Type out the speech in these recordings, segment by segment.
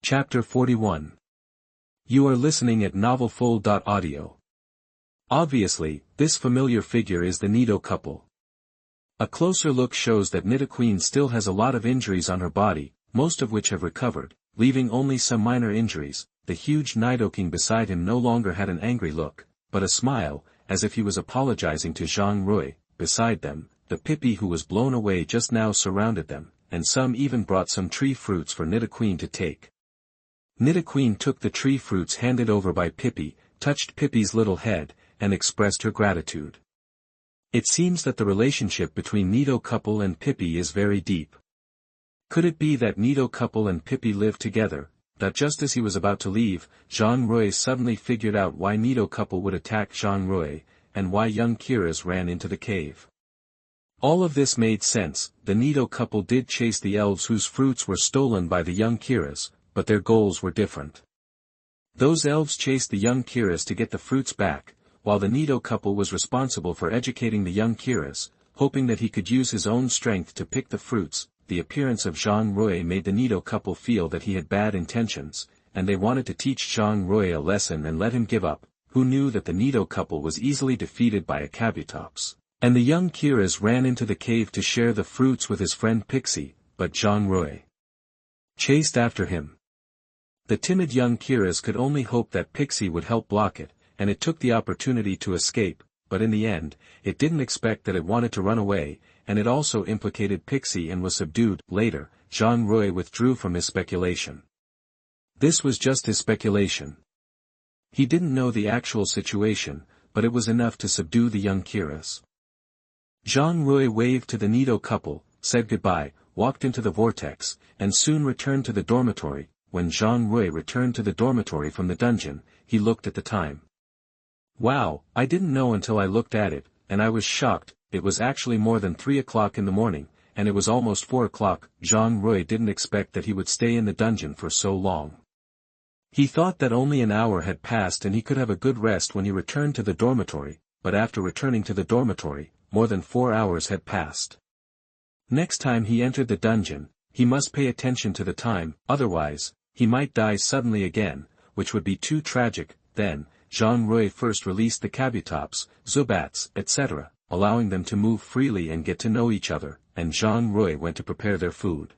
Chapter 41. You are listening at novelfull.audio. Obviously, this familiar figure is the Nido couple. A closer look shows that Nidoqueen still has a lot of injuries on her body, most of which have recovered, leaving only some minor injuries. The huge Nidoking beside him no longer had an angry look, but a smile, as if he was apologizing to Zhang Rui. Beside them, the Pippi who was blown away just now surrounded them, and some even brought some tree fruits for Nidoqueen to take. Nidoqueen took the tree fruits handed over by Pippi, touched Pippi's little head, and expressed her gratitude. It seems that the relationship between Nido couple and Pippi is very deep. Could it be that Nido couple and Pippi live together, that just as he was about to leave, Zhang Rui suddenly figured out why Nido couple would attack Zhang Rui, and why young Kiras ran into the cave. All of this made sense. The Nido couple did chase the elves whose fruits were stolen by the young Kiras, but their goals were different. Those elves chased the young Kiras to get the fruits back, while the Nido couple was responsible for educating the young Kiras, hoping that he could use his own strength to pick the fruits. The appearance of Zhang Rui made the Nido couple feel that he had bad intentions, and they wanted to teach Zhang Rui a lesson and let him give up. Who knew that the Nido couple was easily defeated by a Kabutops? And the young Kiras ran into the cave to share the fruits with his friend Pixie, but Zhang Rui chased after him. The timid young Kiras could only hope that Pixie would help block it, and it took the opportunity to escape, but in the end, it didn't expect that it wanted to run away, and it also implicated Pixie and was subdued. Later, Zhang Rui withdrew from his speculation. This was just his speculation. He didn't know the actual situation, but it was enough to subdue the young Kiras. Zhang Rui waved to the Nido couple, said goodbye, walked into the vortex, and soon returned to the dormitory. When Zhang Rui returned to the dormitory from the dungeon, he looked at the time. Wow, I didn't know until I looked at it, and I was shocked. It was actually more than 3 o'clock in the morning, and it was almost 4 o'clock. Zhang Rui didn't expect that he would stay in the dungeon for so long. He thought that only an hour had passed and he could have a good rest when he returned to the dormitory, but after returning to the dormitory, more than 4 hours had passed. Next time he entered the dungeon, he must pay attention to the time, otherwise, he might die suddenly again, which would be too tragic. Then, Zhang Rui first released the Kabutops, Zubats, etc., allowing them to move freely and get to know each other, and Zhang Rui went to prepare their food.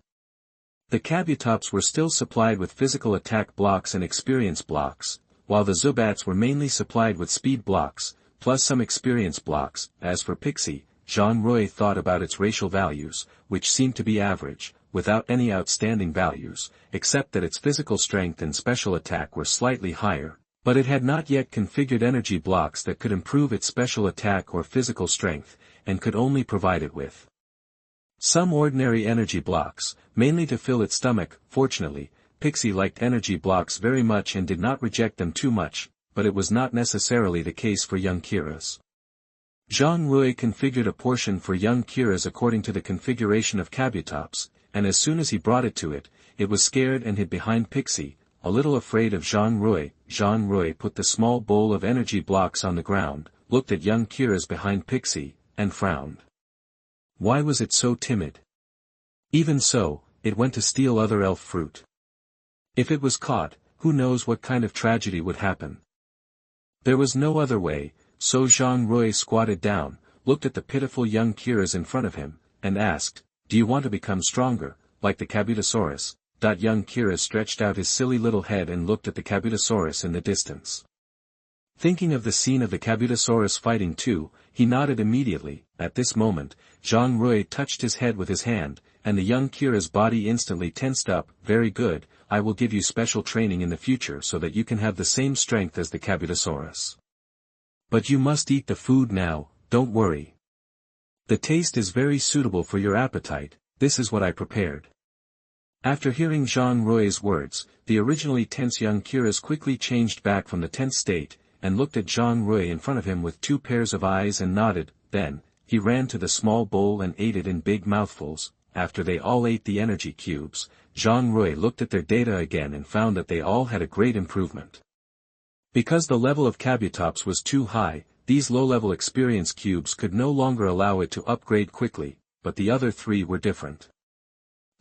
The Kabutops were still supplied with physical attack blocks and experience blocks, while the Zubats were mainly supplied with speed blocks, plus some experience blocks. As for Pixie, Zhang Rui thought about its racial values, which seemed to be average, without any outstanding values, except that its physical strength and special attack were slightly higher, but it had not yet configured energy blocks that could improve its special attack or physical strength, and could only provide it with some ordinary energy blocks, mainly to fill its stomach. Fortunately, Pixie liked energy blocks very much and did not reject them too much, but it was not necessarily the case for young Kiras. Zhang Rui configured a portion for young Kiras according to the configuration of Kabutops, and as soon as he brought it to it, it was scared and hid behind Pixie, a little afraid of Zhang Rui. Zhang Rui put the small bowl of energy blocks on the ground, looked at young Kiras behind Pixie, and frowned. Why was it so timid? Even so, it went to steal other elf fruit. If it was caught, who knows what kind of tragedy would happen. There was no other way, so Zhang Rui squatted down, looked at the pitiful young Kiras in front of him, and asked, "Do you want to become stronger, like the Kabutosaurus?" Young Kiras stretched out his silly little head and looked at the Kabutosaurus in the distance. Thinking of the scene of the Kabutosaurus fighting too, he nodded immediately. At this moment, Zhang Rui touched his head with his hand, and the young Kira's body instantly tensed up. "Very good, I will give you special training in the future so that you can have the same strength as the Kabutosaurus. But you must eat the food now, don't worry. The taste is very suitable for your appetite. This is what I prepared." After hearing Zhang Rui's words, the originally tense young Kiras quickly changed back from the tense state, and looked at Zhang Rui in front of him with 2 pairs of eyes and nodded. Then, he ran to the small bowl and ate it in big mouthfuls. After they all ate the energy cubes, Zhang Rui looked at their data again and found that they all had a great improvement. Because the level of Kabutops was too high, these low-level experience cubes could no longer allow it to upgrade quickly, but the other 3 were different.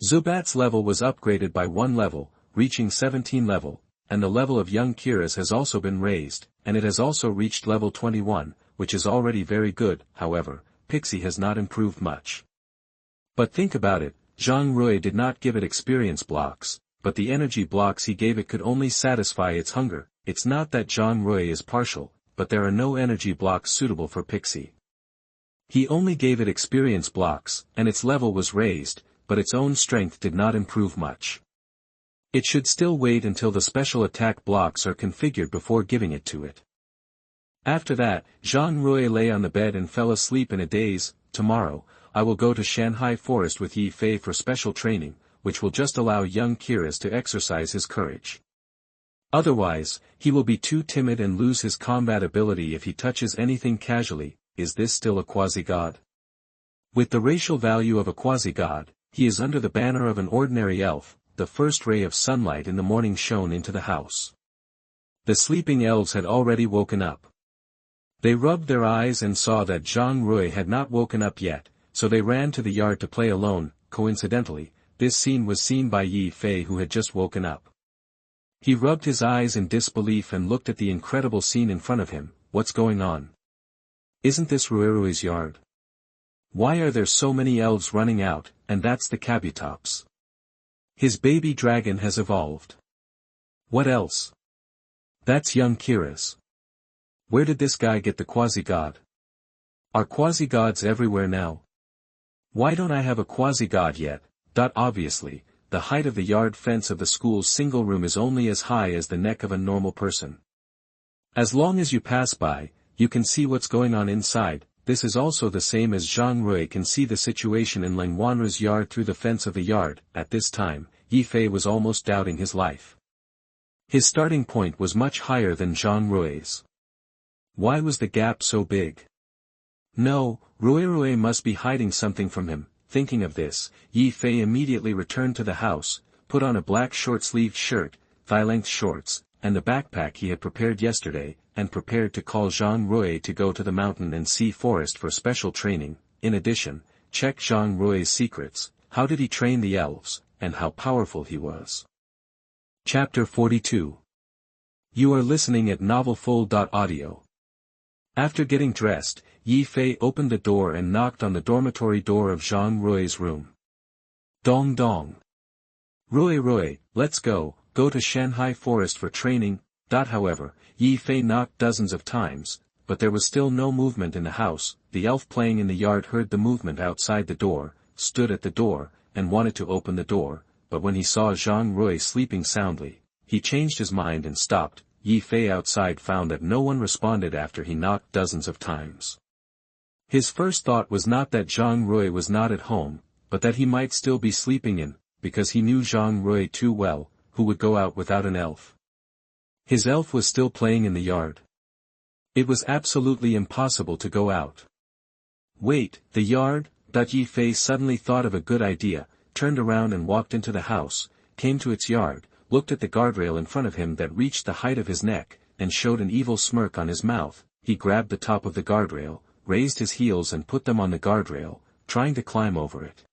Zubat's level was upgraded by 1 level, reaching 17 level, and the level of young Kira's has also been raised, and it has also reached level 21, which is already very good. However, Pixie has not improved much. But think about it, Zhang Rui did not give it experience blocks, but the energy blocks he gave it could only satisfy its hunger. It's not that Zhang Rui is partial, but there are no energy blocks suitable for Pixie. He only gave it experience blocks, and its level was raised, but its own strength did not improve much. It should still wait until the special attack blocks are configured before giving it to it. After that, Zhang Rui lay on the bed and fell asleep in a daze. Tomorrow, I will go to Shanghai Forest with Yi Fei for special training, which will just allow young Kira's to exercise his courage. Otherwise, he will be too timid and lose his combat ability if he touches anything casually. Is this still a quasi-god? With the racial value of a quasi-god, he is under the banner of an ordinary elf. The first ray of sunlight in the morning shone into the house. The sleeping elves had already woken up. They rubbed their eyes and saw that Zhang Rui had not woken up yet, so they ran to the yard to play alone. Coincidentally, this scene was seen by Yi Fei, who had just woken up. He rubbed his eyes in disbelief and looked at the incredible scene in front of him. What's going on? Isn't this Ruirui's yard? Why are there so many elves running out, and that's the Kabutops? His baby dragon has evolved. What else? That's young Kira's. Where did this guy get the quasi-god? Are quasi-gods everywhere now? Why don't I have a quasi-god yet? Obviously, the height of the yard fence of the school's single room is only as high as the neck of a normal person. As long as you pass by, you can see what's going on inside. This is also the same as Zhang Rui can see the situation in Lang Wanru's yard through the fence of the yard. At this time, Yi Fei was almost doubting his life. His starting point was much higher than Zhang Rui's. Why was the gap so big? No, Ruirui must be hiding something from him. Thinking of this, Yi Fei immediately returned to the house, put on a black short-sleeved shirt, thigh-length shorts, and the backpack he had prepared yesterday, and prepared to call Zhang Rui to go to the mountain and sea forest for special training. In addition, check Zhang Rui's secrets, how did he train the elves, and how powerful he was. Chapter 42. You are listening at novelfull.audio. After getting dressed, Yi Fei opened the door and knocked on the dormitory door of Zhang Rui's room. Dong dong. Rui, let's go to Shanghai Forest for training. However, Yi Fei knocked dozens of times, but there was still no movement in the house. The elf playing in the yard heard the movement outside the door, stood at the door, and wanted to open the door, but when he saw Zhang Rui sleeping soundly, he changed his mind and stopped. Yi Fei outside found that no one responded after he knocked dozens of times. His first thought was not that Zhang Rui was not at home, but that he might still be sleeping in, because he knew Zhang Rui too well, who would go out without an elf. His elf was still playing in the yard. It was absolutely impossible to go out. Wait, the yard? Yi Fei suddenly thought of a good idea, turned around and walked into the house, came to its yard, looked at the guardrail in front of him that reached the height of his neck, and showed an evil smirk on his mouth. He grabbed the top of the guardrail, raised his heels and put them on the guardrail, trying to climb over it.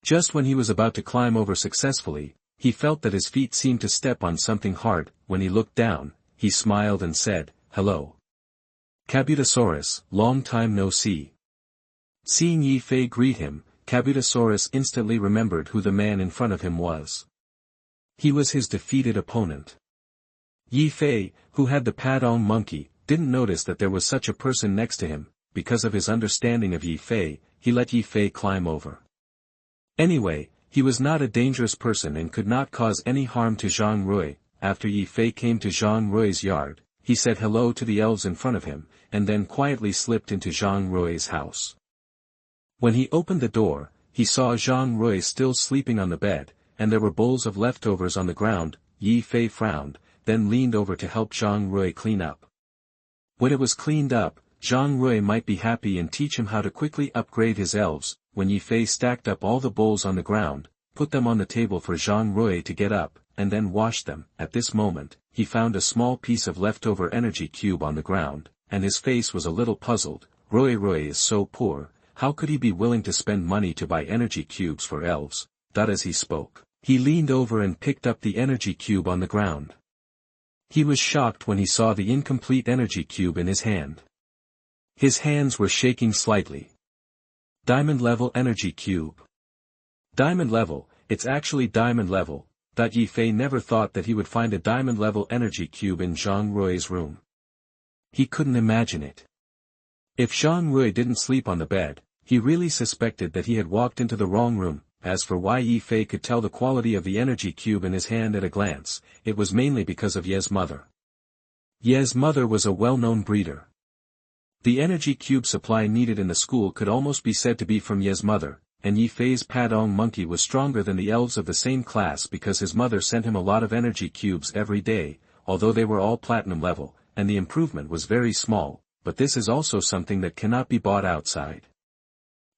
Just when he was about to climb over successfully, he felt that his feet seemed to step on something hard. When he looked down, he smiled and said, "Hello. Kabutosaurus, long time no see." Seeing Yi Fei greet him, Kabutosaurus instantly remembered who the man in front of him was. He was his defeated opponent. Yi Fei, who had the Padong monkey, didn't notice that there was such a person next to him. Because of his understanding of Yi Fei, he let Yi Fei climb over. Anyway, he was not a dangerous person and could not cause any harm to Zhang Rui. After Yi Fei came to Zhang Rui's yard, he said hello to the elves in front of him, and then quietly slipped into Zhang Rui's house. When he opened the door, he saw Zhang Rui still sleeping on the bed, and there were bowls of leftovers on the ground. Yi Fei frowned, then leaned over to help Zhang Rui clean up. When it was cleaned up, Zhang Rui might be happy and teach him how to quickly upgrade his elves. When Yi Fei stacked up all the bowls on the ground, put them on the table for Zhang Rui to get up, and then washed them. At this moment, he found a small piece of leftover energy cube on the ground, and his face was a little puzzled. Rui is so poor, how could he be willing to spend money to buy energy cubes for elves? As he spoke, He leaned over and picked up the energy cube on the ground. He was shocked when he saw the incomplete energy cube in his hand. His hands were shaking slightly. Diamond level energy cube. Diamond level, it's actually diamond level. Yi Fei never thought that he would find a diamond level energy cube in Zhang Rui's room. He couldn't imagine it. If Zhang Rui didn't sleep on the bed, he really suspected that he had walked into the wrong room. As for why Yi Fei could tell the quality of the energy cube in his hand at a glance, it was mainly because of Ye's mother. Ye's mother was a well-known breeder. The energy cube supply needed in the school could almost be said to be from Ye's mother, and Yi Fei's Padong monkey was stronger than the elves of the same class because his mother sent him a lot of energy cubes every day, although they were all platinum level, and the improvement was very small, but this is also something that cannot be bought outside.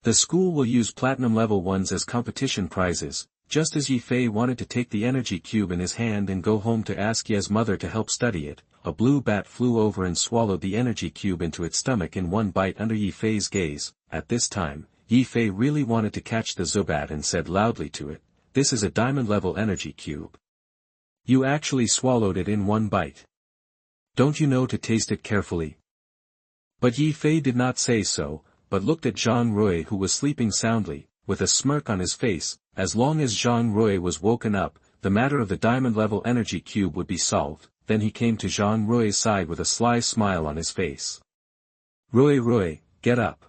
The school will use platinum level ones as competition prizes. Just as Yi Fei wanted to take the energy cube in his hand and go home to ask Ye's mother to help study it, a blue bat flew over and swallowed the energy cube into its stomach in one bite under Yi Fei's gaze. At this time, Yi Fei really wanted to catch the Zubat and said loudly to it, "This is a diamond level energy cube. You actually swallowed it in one bite. Don't you know to taste it carefully?" But Yi Fei did not say so, but looked at Zhang Rui who was sleeping soundly, with a smirk on his face. As long as Zhang Rui was woken up, the matter of the diamond-level energy cube would be solved. Then he came to Zhang Rui's side with a sly smile on his face. Rui, get up."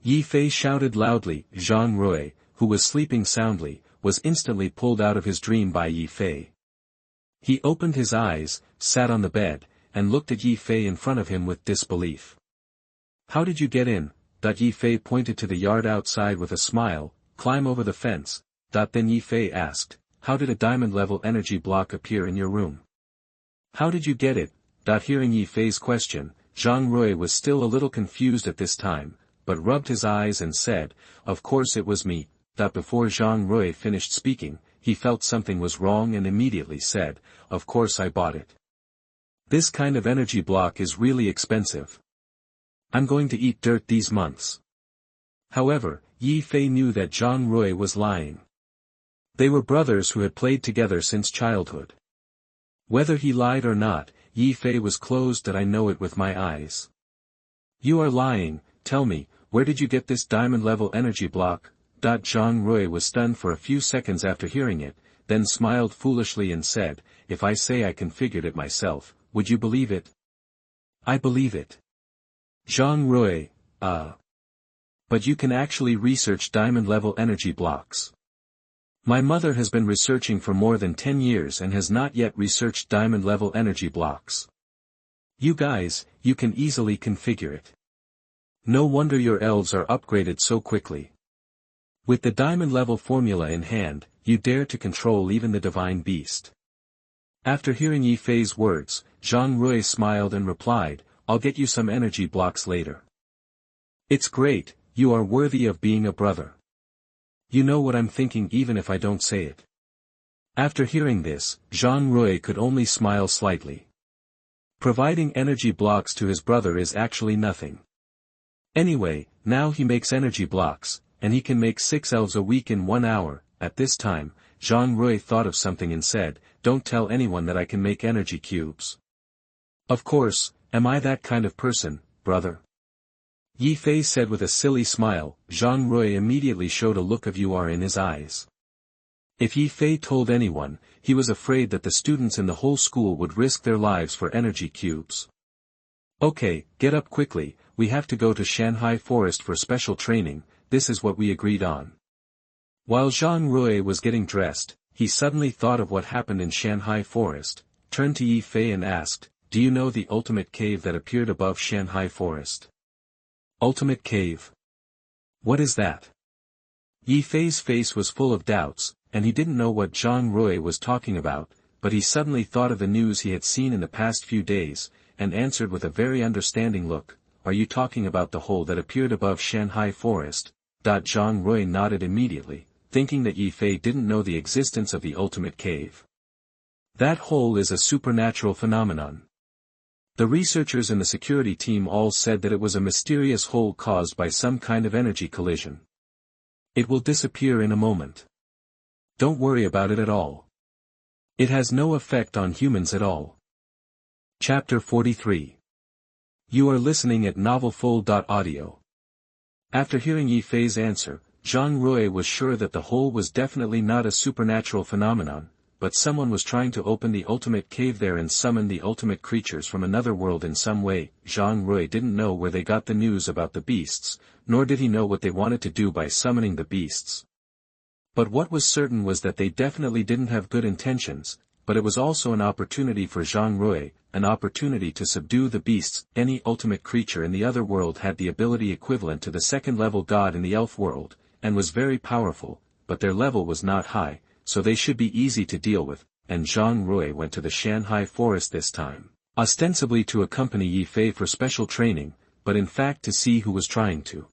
Yi Fei shouted loudly. Zhang Rui, who was sleeping soundly, was instantly pulled out of his dream by Yi Fei. He opened his eyes, sat on the bed, and looked at Yi Fei in front of him with disbelief. "How did you get in?" Yi Fei pointed to the yard outside with a smile. "Climb over the fence." Then Yi Fei asked, "How did a diamond-level energy block appear in your room?" "How did you get it?" Hearing Yi Fei's question, Zhang Rui was still a little confused at this time, but rubbed his eyes and said, "Of course it was me." Before Zhang Rui finished speaking, he felt something was wrong and immediately said, "Of course I bought it. This kind of energy block is really expensive. I'm going to eat dirt these months." However, Yi Fei knew that Zhang Rui was lying. They were brothers who had played together since childhood. Whether he lied or not, Yi Fei was closed that I know it with my eyes. "You are lying, tell me, where did you get this diamond-level energy block?" Zhang Rui was stunned for a few seconds after hearing it, then smiled foolishly and said, "If I say I configured it myself, would you believe it?" "I believe it." Zhang Rui, But you can actually research diamond-level energy blocks. My mother has been researching for more than 10 years and has not yet researched diamond-level energy blocks. You guys, you can easily configure it. No wonder your elves are upgraded so quickly. With the diamond-level formula in hand, you dare to control even the divine beast. After hearing Yi Fei's words, Zhang Rui smiled and replied, "I'll get you some energy blocks later." "It's great, you are worthy of being a brother. You know what I'm thinking even if I don't say it." After hearing this, Zhang Rui could only smile slightly. Providing energy blocks to his brother is actually nothing. Anyway, now he makes energy blocks, and he can make 6 elves a week in 1 hour. At this time, Zhang Rui thought of something and said, "Don't tell anyone that I can make energy cubes." "Of course, am I that kind of person, brother?" Yi Fei said with a silly smile. Zhang Rui immediately showed a look of "you are" in his eyes. If Yi Fei told anyone, he was afraid that the students in the whole school would risk their lives for energy cubes. "Okay, get up quickly, we have to go to Shanghai Forest for special training, this is what we agreed on." While Zhang Rui was getting dressed, he suddenly thought of what happened in Shanghai Forest, turned to Yi Fei and asked, "Do you know the ultimate cave that appeared above Shanghai Forest?" "Ultimate cave? What is that?" Yi Fei's face was full of doubts, and he didn't know what Zhang Rui was talking about, but he suddenly thought of the news he had seen in the past few days, and answered with a very understanding look, "Are you talking about the hole that appeared above Shanghai Forest?" Zhang Rui nodded immediately, thinking that Yi Fei didn't know the existence of the ultimate cave. That hole is a supernatural phenomenon. The researchers in the security team all said that it was a mysterious hole caused by some kind of energy collision. It will disappear in a moment. Don't worry about it at all. It has no effect on humans at all. Chapter 43. You are listening at novelfull.audio. After hearing Yi Fei's answer, Zhang Rui was sure that the hole was definitely not a supernatural phenomenon, but someone was trying to open the ultimate cave there and summon the ultimate creatures from another world in some way. Zhang Rui didn't know where they got the news about the beasts, nor did he know what they wanted to do by summoning the beasts. But what was certain was that they definitely didn't have good intentions, but it was also an opportunity for Zhang Rui, an opportunity to subdue the beasts. Any ultimate creature in the other world had the ability equivalent to the second-level god in the elf world, and was very powerful, but their level was not high, so they should be easy to deal with, and Zhang Rui went to the Shanhai forest this time, ostensibly to accompany Yi Fei for special training, but in fact to see who was trying to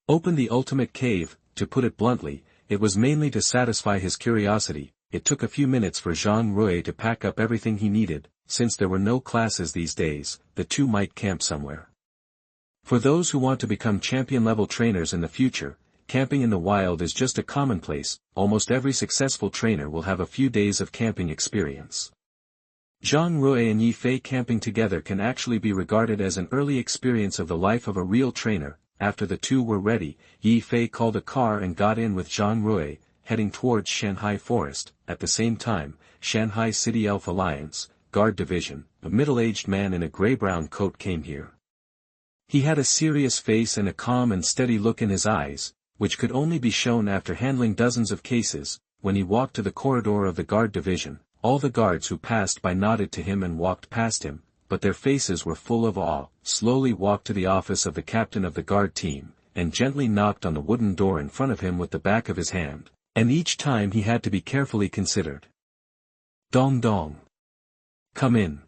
open the ultimate cave. To put it bluntly, it was mainly to satisfy his curiosity. It took a few minutes for Zhang Rui to pack up everything he needed. Since there were no classes these days, the two might camp somewhere. For those who want to become champion-level trainers in the future, camping in the wild is just a commonplace. Almost every successful trainer will have a few days of camping experience. Zhang Rui and Yi Fei camping together can actually be regarded as an early experience of the life of a real trainer. After the two were ready, Yi Fei called a car and got in with Zhang Rui, heading towards Shanhai Forest. At the same time, Shanhai City Elf Alliance, Guard Division, a middle-aged man in a gray-brown coat came here. He had a serious face and a calm and steady look in his eyes, which could only be shown after handling dozens of cases. When he walked to the corridor of the Guard Division, all the guards who passed by nodded to him and walked past him, but their faces were full of awe. Slowly walked to the office of the captain of the guard team, and gently knocked on the wooden door in front of him with the back of his hand, and each time he had to be carefully considered. Dong dong. Come in.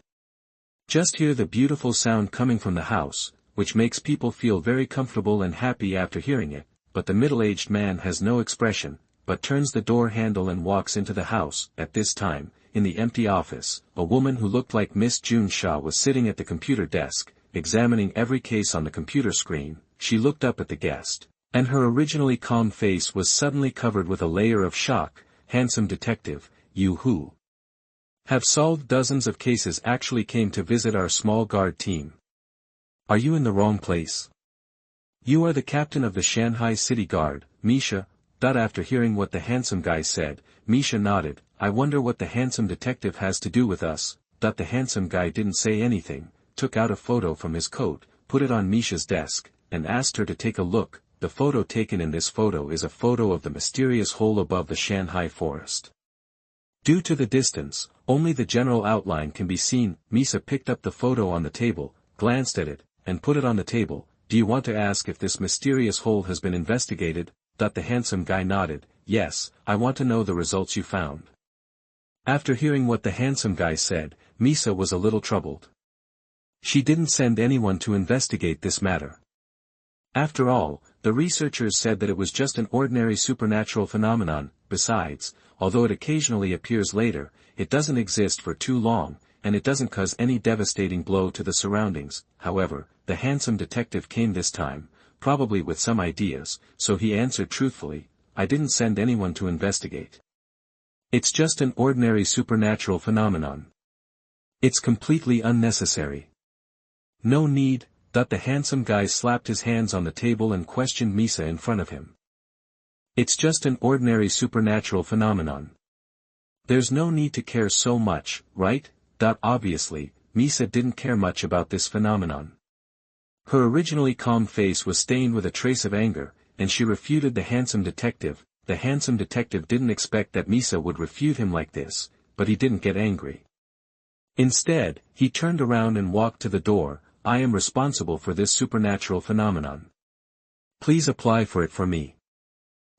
Just hear the beautiful sound coming from the house, which makes people feel very comfortable and happy after hearing it, but the middle-aged man has no expression, but turns the door handle and walks into the house. At this time, in the empty office, a woman who looked like Miss June Shaw was sitting at the computer desk, examining every case on the computer screen. She looked up at the guest, and her originally calm face was suddenly covered with a layer of shock. Handsome detective, you who have solved dozens of cases actually came to visit our small guard team. Are you in the wrong place? You are the captain of the Shanhai City Guard, Misha. After hearing what the handsome guy said, Misha nodded. I wonder what the handsome detective has to do with us. The handsome guy didn't say anything, took out a photo from his coat, put it on Misha's desk, and asked her to take a look. The photo taken in this photo is a photo of the mysterious hole above the Shanhai forest. Due to the distance, only the general outline can be seen. Misha picked up the photo on the table, glanced at it, and put it on the table. Do you want to ask if this mysterious hole has been investigated? The handsome guy nodded. Yes, I want to know the results you found. After hearing what the handsome guy said, Misha was a little troubled. She didn't send anyone to investigate this matter. After all, the researchers said that it was just an ordinary supernatural phenomenon. Besides, although it occasionally appears later, it doesn't exist for too long, and it doesn't cause any devastating blow to the surroundings. However, the handsome detective came this time, probably with some ideas, so he answered truthfully, I didn't send anyone to investigate. It's just an ordinary supernatural phenomenon. It's completely unnecessary. No need. The handsome guy slapped his hands on the table and questioned Misha in front of him. It's just an ordinary supernatural phenomenon. There's no need to care so much, right? Obviously, Misha didn't care much about this phenomenon. Her originally calm face was stained with a trace of anger, and she refuted the handsome detective. The handsome detective didn't expect that Misha would refute him like this, but he didn't get angry. Instead, he turned around and walked to the door. I am responsible for this supernatural phenomenon. Please apply for it for me.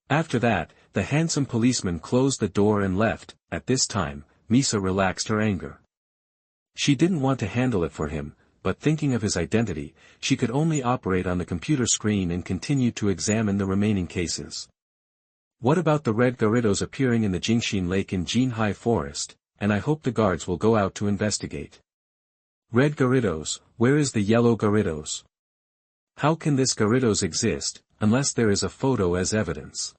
After that, the handsome policeman closed the door and left. At this time, Misha relaxed her anger. She didn't want to handle it for him, but thinking of his identity, she could only operate on the computer screen and continue to examine the remaining cases. What about the red Gyarados appearing in the Jingxin Lake in Jinhai Forest? And I hope the guards will go out to investigate. Red Gyarados, where is the yellow Gyarados? How can this Gyarados exist, unless there is a photo as evidence?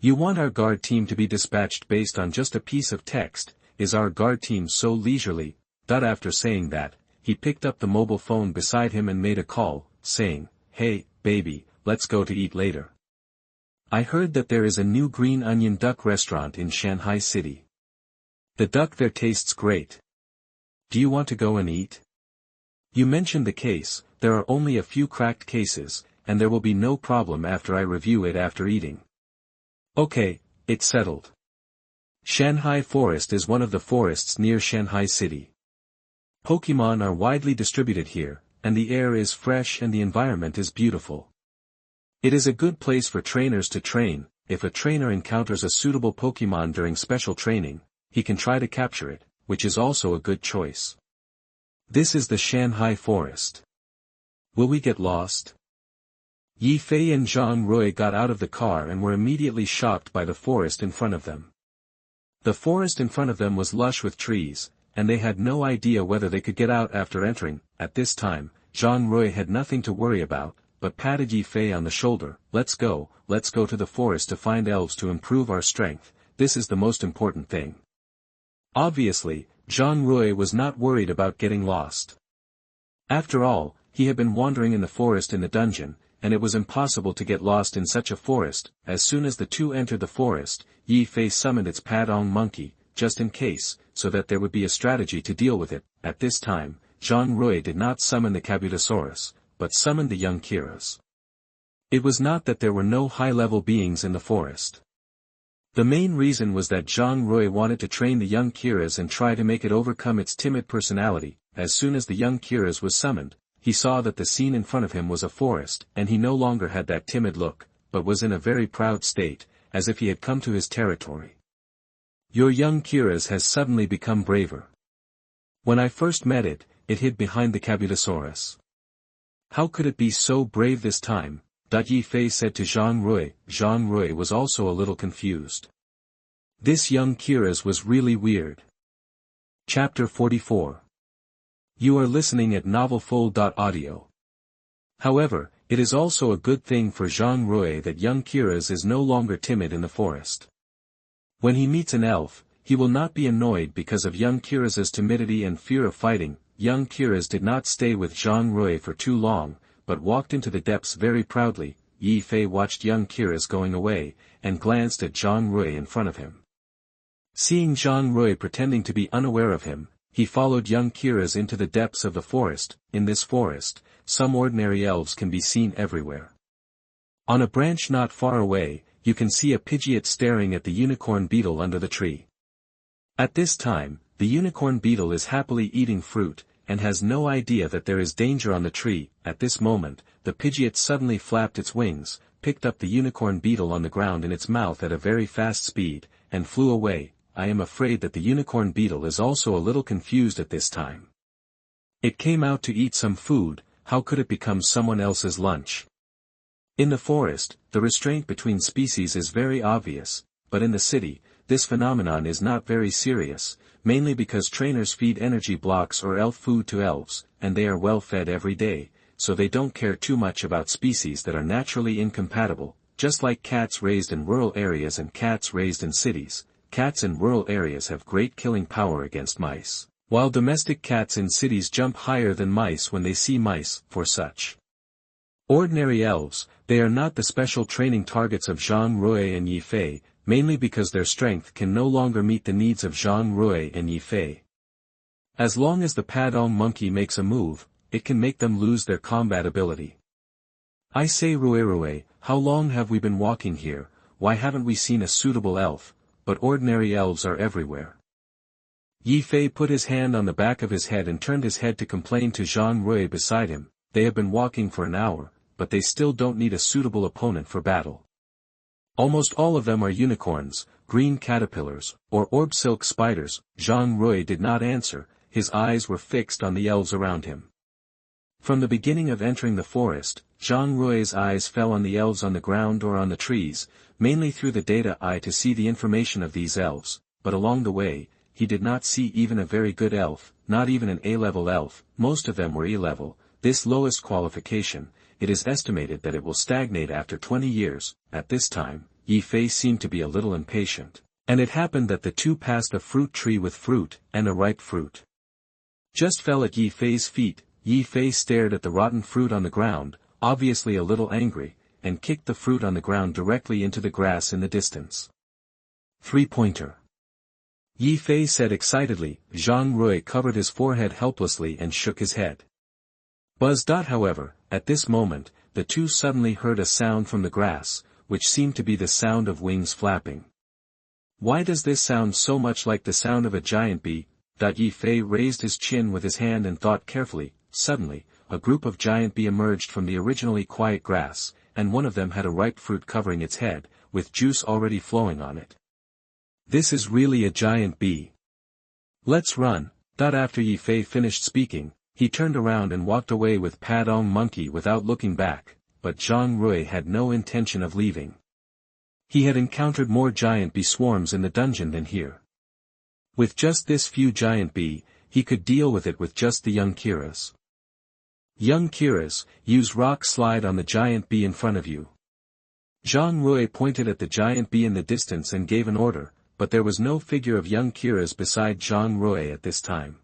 You want our guard team to be dispatched based on just a piece of text, is our guard team so leisurely? After saying that, he picked up the mobile phone beside him and made a call, saying, "Hey, baby, let's go to eat later. I heard that there is a new green onion duck restaurant in Shanghai City. The duck there tastes great. Do you want to go and eat? You mentioned the case, there are only a few cracked cases, and there will be no problem after I review it after eating." Okay, it's settled. Shanghai Forest is one of the forests near Shanghai City. Pokémon are widely distributed here, and the air is fresh and the environment is beautiful. It is a good place for trainers to train. If a trainer encounters a suitable Pokémon during special training, he can try to capture it, which is also a good choice. This is the Shanghai Forest. Will we get lost? Yi Fei and Zhang Rui got out of the car and were immediately shocked by the forest in front of them. The forest in front of them was lush with trees, and they had no idea whether they could get out after entering. At this time, Zhang Rui had nothing to worry about, but patted Yi Fei on the shoulder. Let's go to the forest to find elves to improve our strength, this is the most important thing." Obviously, Zhang Rui was not worried about getting lost. After all, he had been wandering in the forest in the dungeon, and it was impossible to get lost in such a forest. As soon as the two entered the forest, Yi Fei summoned its Padong monkey, just in case, so that there would be a strategy to deal with it. At this time, Zhang Rui did not summon the Kabutosaurus, but summoned the young Kiras. It was not that there were no high-level beings in the forest. The main reason was that Zhang Rui wanted to train the young Kiras and try to make it overcome its timid personality. As soon as the young Kiras was summoned, he saw that the scene in front of him was a forest, and he no longer had that timid look, but was in a very proud state, as if he had come to his territory. "Your young Kiras has suddenly become braver. When I first met it, it hid behind the Kabutosaurus. How could it be so brave this time?" Yi Fei said to Zhang Rui. Zhang Rui was also a little confused. This young Kiras was really weird. Chapter 44. You are listening at novelfull.audio. However, it is also a good thing for Zhang Rui that young Kiras is no longer timid in the forest. When he meets an elf, he will not be annoyed because of young Kiras's timidity and fear of fighting. Young Kiras did not stay with Zhang Rui for too long, but walked into the depths very proudly. Yi Fei watched young Kiras going away, and glanced at Zhang Rui in front of him. Seeing Zhang Rui pretending to be unaware of him, he followed young Kiras into the depths of the forest. In this forest, some ordinary elves can be seen everywhere. On a branch not far away, you can see a Pidgeot staring at the unicorn beetle under the tree. At this time, the unicorn beetle is happily eating fruit, and has no idea that there is danger on the tree. At this moment, the Pidgeot suddenly flapped its wings, picked up the unicorn beetle on the ground in its mouth at a very fast speed, and flew away. I am afraid that the unicorn beetle is also a little confused at this time. It came out to eat some food, how could it become someone else's lunch? In the forest, the restraint between species is very obvious, but in the city, this phenomenon is not very serious, mainly because trainers feed energy blocks or elf food to elves, and they are well fed every day, so they don't care too much about species that are naturally incompatible. Just like cats raised in rural areas and cats raised in cities, cats in rural areas have great killing power against mice, while domestic cats in cities jump higher than mice when they see mice. For such ordinary elves, they are not the special training targets of Zhang Rui and Yi Fei, mainly because their strength can no longer meet the needs of Zhang Rui and Yi Fei. As long as the Padong monkey makes a move, it can make them lose their combat ability. I say Rui, how long have we been walking here? Why haven't we seen a suitable elf? But ordinary elves are everywhere. Yi Fei put his hand on the back of his head and turned his head to complain to Zhang Rui beside him. They have been walking for an hour, but they still don't need a suitable opponent for battle. Almost all of them are unicorns, green caterpillars, or orb silk spiders. Zhang Rui did not answer, his eyes were fixed on the elves around him. From the beginning of entering the forest, Zhang Rui's eyes fell on the elves on the ground or on the trees, mainly through the data eye to see the information of these elves, but along the way, he did not see even a very good elf, not even an A-level elf. Most of them were E-level, this lowest qualification. It is estimated that it will stagnate after 20 years. At this time, Yi Fei seemed to be a little impatient, and it happened that the two passed a fruit tree with fruit, and a ripe fruit just fell at Yi Fei's feet. Yi Fei stared at the rotten fruit on the ground, obviously a little angry, and kicked the fruit on the ground directly into the grass in the distance. Three-pointer. Yi Fei said excitedly. Zhang Rui covered his forehead helplessly and shook his head. Buzz. However, at this moment, the two suddenly heard a sound from the grass, which seemed to be the sound of wings flapping. Why does this sound so much like the sound of a giant bee? Yi Fei raised his chin with his hand and thought carefully. Suddenly, a group of giant bee emerged from the originally quiet grass, and one of them had a ripe fruit covering its head, with juice already flowing on it. This is really a giant bee. Let's run. After Yi Fei finished speaking, he turned around and walked away with Padong Monkey without looking back, but Zhang Rui had no intention of leaving. He had encountered more giant bee swarms in the dungeon than here. With just this few giant bee, he could deal with it with just the young Kiras. Young Kiras, use rock slide on the giant bee in front of you. Zhang Rui pointed at the giant bee in the distance and gave an order, but there was no figure of young Kiras beside Zhang Rui at this time.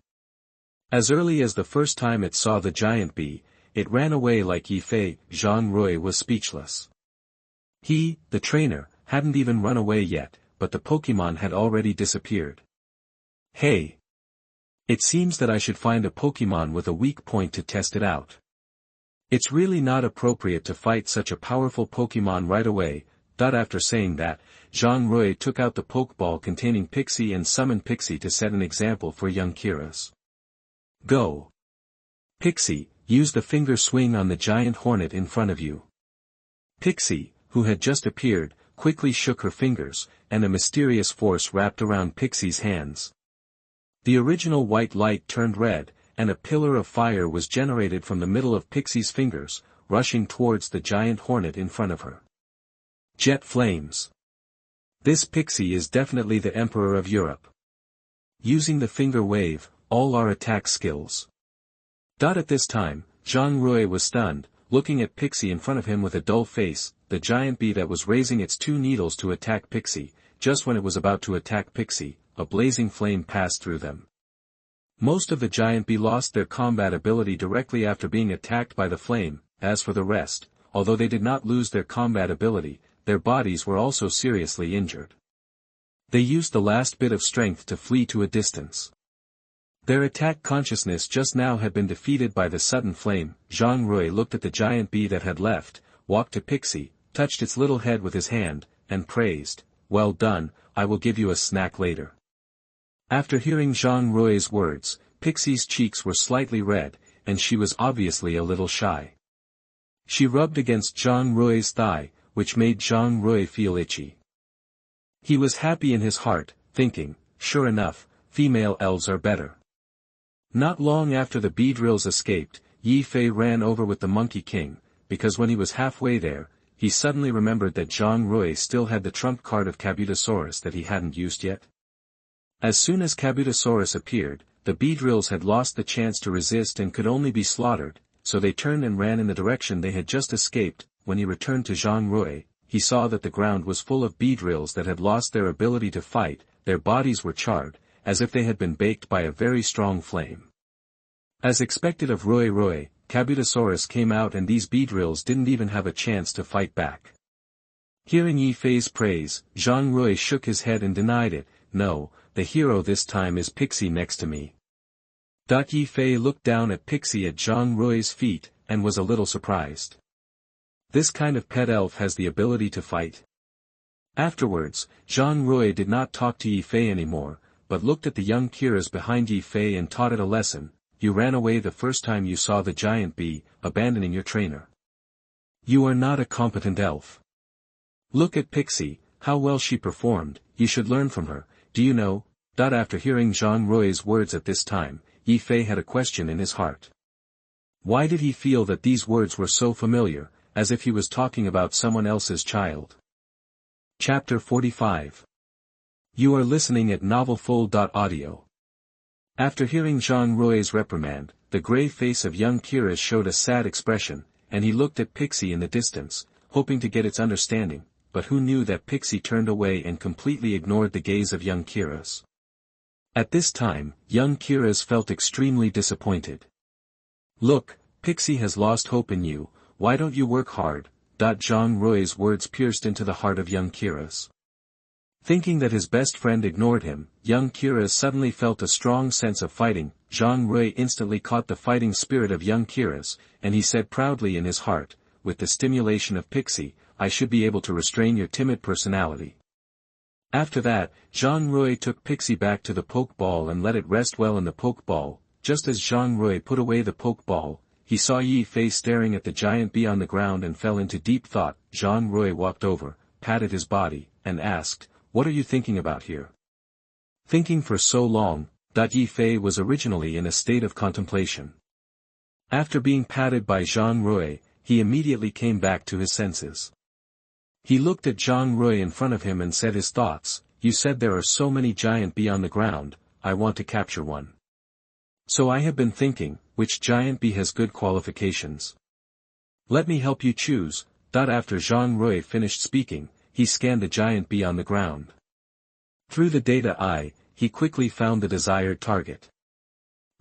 As early as the first time it saw the giant bee, it ran away like Yi Fei. Zhang Rui was speechless. He, the trainer, hadn't even run away yet, but the Pokémon had already disappeared. Hey! It seems that I should find a Pokémon with a weak point to test it out. It's really not appropriate to fight such a powerful Pokémon right away. After saying that, Zhang Rui took out the Pokeball containing Pixie and summoned Pixie to set an example for young Kiras. Go! Pixie, use the finger swing on the giant hornet in front of you. Pixie, who had just appeared, quickly shook her fingers, and a mysterious force wrapped around Pixie's hands. The original white light turned red, and a pillar of fire was generated from the middle of Pixie's fingers, rushing towards the giant hornet in front of her. Jet flames. This Pixie is definitely the Emperor of Europe. Using the finger wave, all our attack skills. At this time, Zhang Rui was stunned, looking at Pixie in front of him with a dull face. The giant bee that was raising its two needles to attack Pixie. Just when it was about to attack Pixie, a blazing flame passed through them. Most of the giant bee lost their combat ability directly after being attacked by the flame. As for the rest, although they did not lose their combat ability, their bodies were also seriously injured. They used the last bit of strength to flee to a distance. Their attack consciousness just now had been defeated by the sudden flame. Zhang Rui looked at the giant bee that had left, walked to Pixie, touched its little head with his hand, and praised, "Well done, I will give you a snack later." After hearing Zhang Rui's words, Pixie's cheeks were slightly red, and she was obviously a little shy. She rubbed against Zhang Rui's thigh, which made Zhang Rui feel itchy. He was happy in his heart, thinking, sure enough, female elves are better. Not long after the Beedrills escaped, Yi Fei ran over with the Monkey King, because when he was halfway there, he suddenly remembered that Zhang Rui still had the trump card of Kabutosaurus that he hadn't used yet. As soon as Kabutosaurus appeared, the Beedrills had lost the chance to resist and could only be slaughtered, so they turned and ran in the direction they had just escaped. When he returned to Zhang Rui, he saw that the ground was full of Beedrills that had lost their ability to fight. Their bodies were charred, as if they had been baked by a very strong flame. As expected of Rui, Kabutosaurus came out and these Beedrills didn't even have a chance to fight back. Hearing Yi Fei's praise, Zhang Rui shook his head and denied it. No, the hero this time is Pixie next to me. Yi Fei looked down at Pixie at Zhang Rui's feet, and was a little surprised. This kind of pet elf has the ability to fight. Afterwards, Zhang Rui did not talk to Yi Fei anymore, but looked at the young Kiras behind Yi Fei and taught it a lesson. You ran away the first time you saw the giant bee, abandoning your trainer. You are not a competent elf. Look at Pixie, how well she performed. You should learn from her. Do you know? After hearing Zhang Rui's words at this time, Yi Fei had a question in his heart. Why did he feel that these words were so familiar, as if he was talking about someone else's child? Chapter 45. You are listening at novelfull.audio. After hearing Zhang Rui's reprimand, the grey face of young Kiras showed a sad expression, and he looked at Pixie in the distance, hoping to get its understanding. but who knew that Pixie turned away and completely ignored the gaze of young Kiras. At this time, young Kiras felt extremely disappointed. "Look, Pixie has lost hope in you, why don't you work hard?" Zhang Rui's words pierced into the heart of young Kiras. Thinking that his best friend ignored him, young Kiras suddenly felt a strong sense of fighting. Zhang Rui instantly caught the fighting spirit of young Kiras, and he said proudly in his heart, "With the stimulation of Pixie, I should be able to restrain your timid personality." After that, Zhang Rui took Pixie back to the Pokeball and let it rest well in the Pokeball. Just as Zhang Rui put away the Pokeball, he saw Yi Fei staring at the giant bee on the ground and fell into deep thought. Zhang Rui walked over, patted his body, and asked, "What are you thinking about here?" Thinking for so long, Yi Fei was originally in a state of contemplation. After being patted by Zhang Rui, he immediately came back to his senses. He looked at Zhang Rui in front of him and said his thoughts, "You said there are so many giant bee on the ground, I want to capture one. So I have been thinking, which giant bee has good qualifications? Let me help you choose." After Zhang Rui finished speaking, he scanned the giant bee on the ground. Through the data eye, he quickly found the desired target.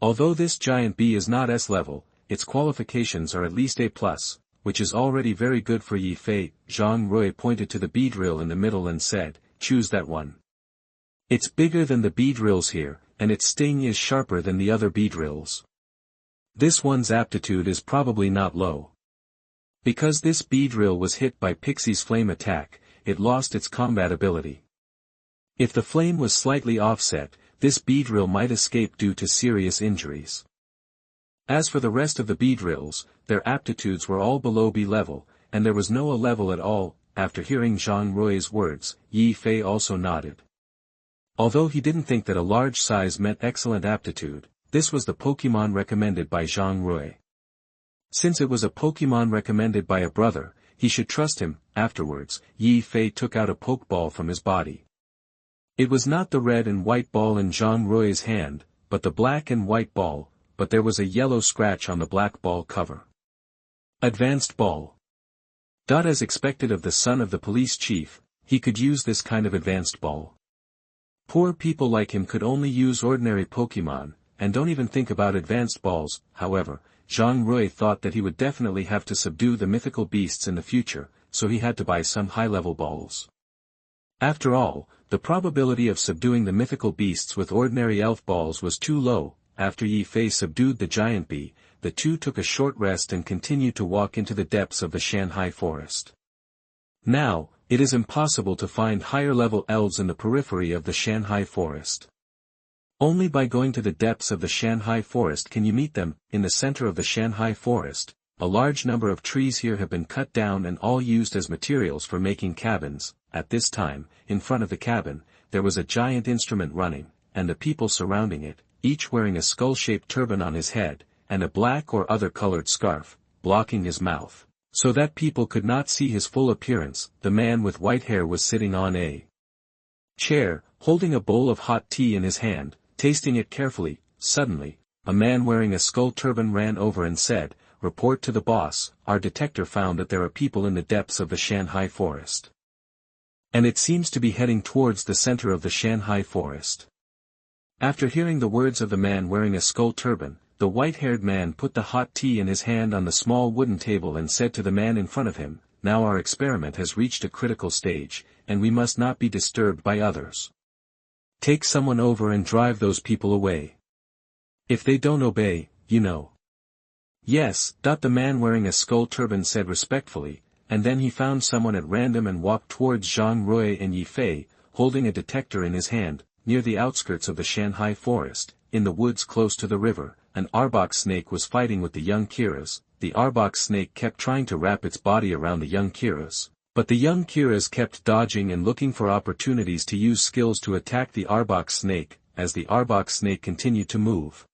Although this giant bee is not S-level, its qualifications are at least A+, which is already very good for Yi Fei. Zhang Rui pointed to the beedrill in the middle and said, "Choose that one. It's bigger than the beedrills here, and its sting is sharper than the other beedrills. This one's aptitude is probably not low. Because this beedrill was hit by Pixie's flame attack, it lost its combat ability. If the flame was slightly offset, this beedrill might escape due to serious injuries. As for the rest of the beedrills, their aptitudes were all below B level, and there was no A level at all." After hearing Zhang Rui's words, Yi Fei also nodded. Although he didn't think that a large size meant excellent aptitude, this was the Pokémon recommended by Zhang Rui. Since it was a Pokémon recommended by a brother, he should trust him. Afterwards, Yi Fei took out a Pokeball from his body. It was not the red and white ball in Zhang Rui's hand, but the black and white ball, but there was a yellow scratch on the black ball cover. Advanced ball. As expected of the son of the police chief, he could use this kind of advanced ball. Poor people like him could only use ordinary Pokémon, and don't even think about advanced balls. However, Zhang Rui thought that he would definitely have to subdue the mythical beasts in the future, so he had to buy some high-level balls. After all, the probability of subduing the mythical beasts with ordinary elf balls was too low. After Yi Fei subdued the giant bee, the two took a short rest and continued to walk into the depths of the Shanghai forest. Now, it is impossible to find higher-level elves in the periphery of the Shanghai forest. Only by going to the depths of the Shanghai forest can you meet them. In the center of the Shanghai forest, a large number of trees here have been cut down and all used as materials for making cabins. At this time, in front of the cabin, there was a giant instrument running, and the people surrounding it, each wearing a skull-shaped turban on his head, and a black or other colored scarf, blocking his mouth, so that people could not see his full appearance. The man with white hair was sitting on a chair, holding a bowl of hot tea in his hand, tasting it carefully. Suddenly, a man wearing a skull turban ran over and said, "Report to the boss, our detector found that there are people in the depths of the Shanghai forest. And it seems to be heading towards the center of the Shanghai forest." After hearing the words of the man wearing a skull turban, the white-haired man put the hot tea in his hand on the small wooden table and said to the man in front of him, "Now our experiment has reached a critical stage, and we must not be disturbed by others. Take someone over and drive those people away. If they don't obey, you know." "Yes," the man wearing a skull turban said respectfully, and then he found someone at random and walked towards Zhang Rui and Yi Fei, holding a detector in his hand. Near the outskirts of the Shanghai forest, in the woods close to the river, an Arbok snake was fighting with the young Kiras. The Arbok snake kept trying to wrap its body around the young Kiras, but the young Kiras kept dodging and looking for opportunities to use skills to attack the Arbok snake. As the Arbok snake continued to move,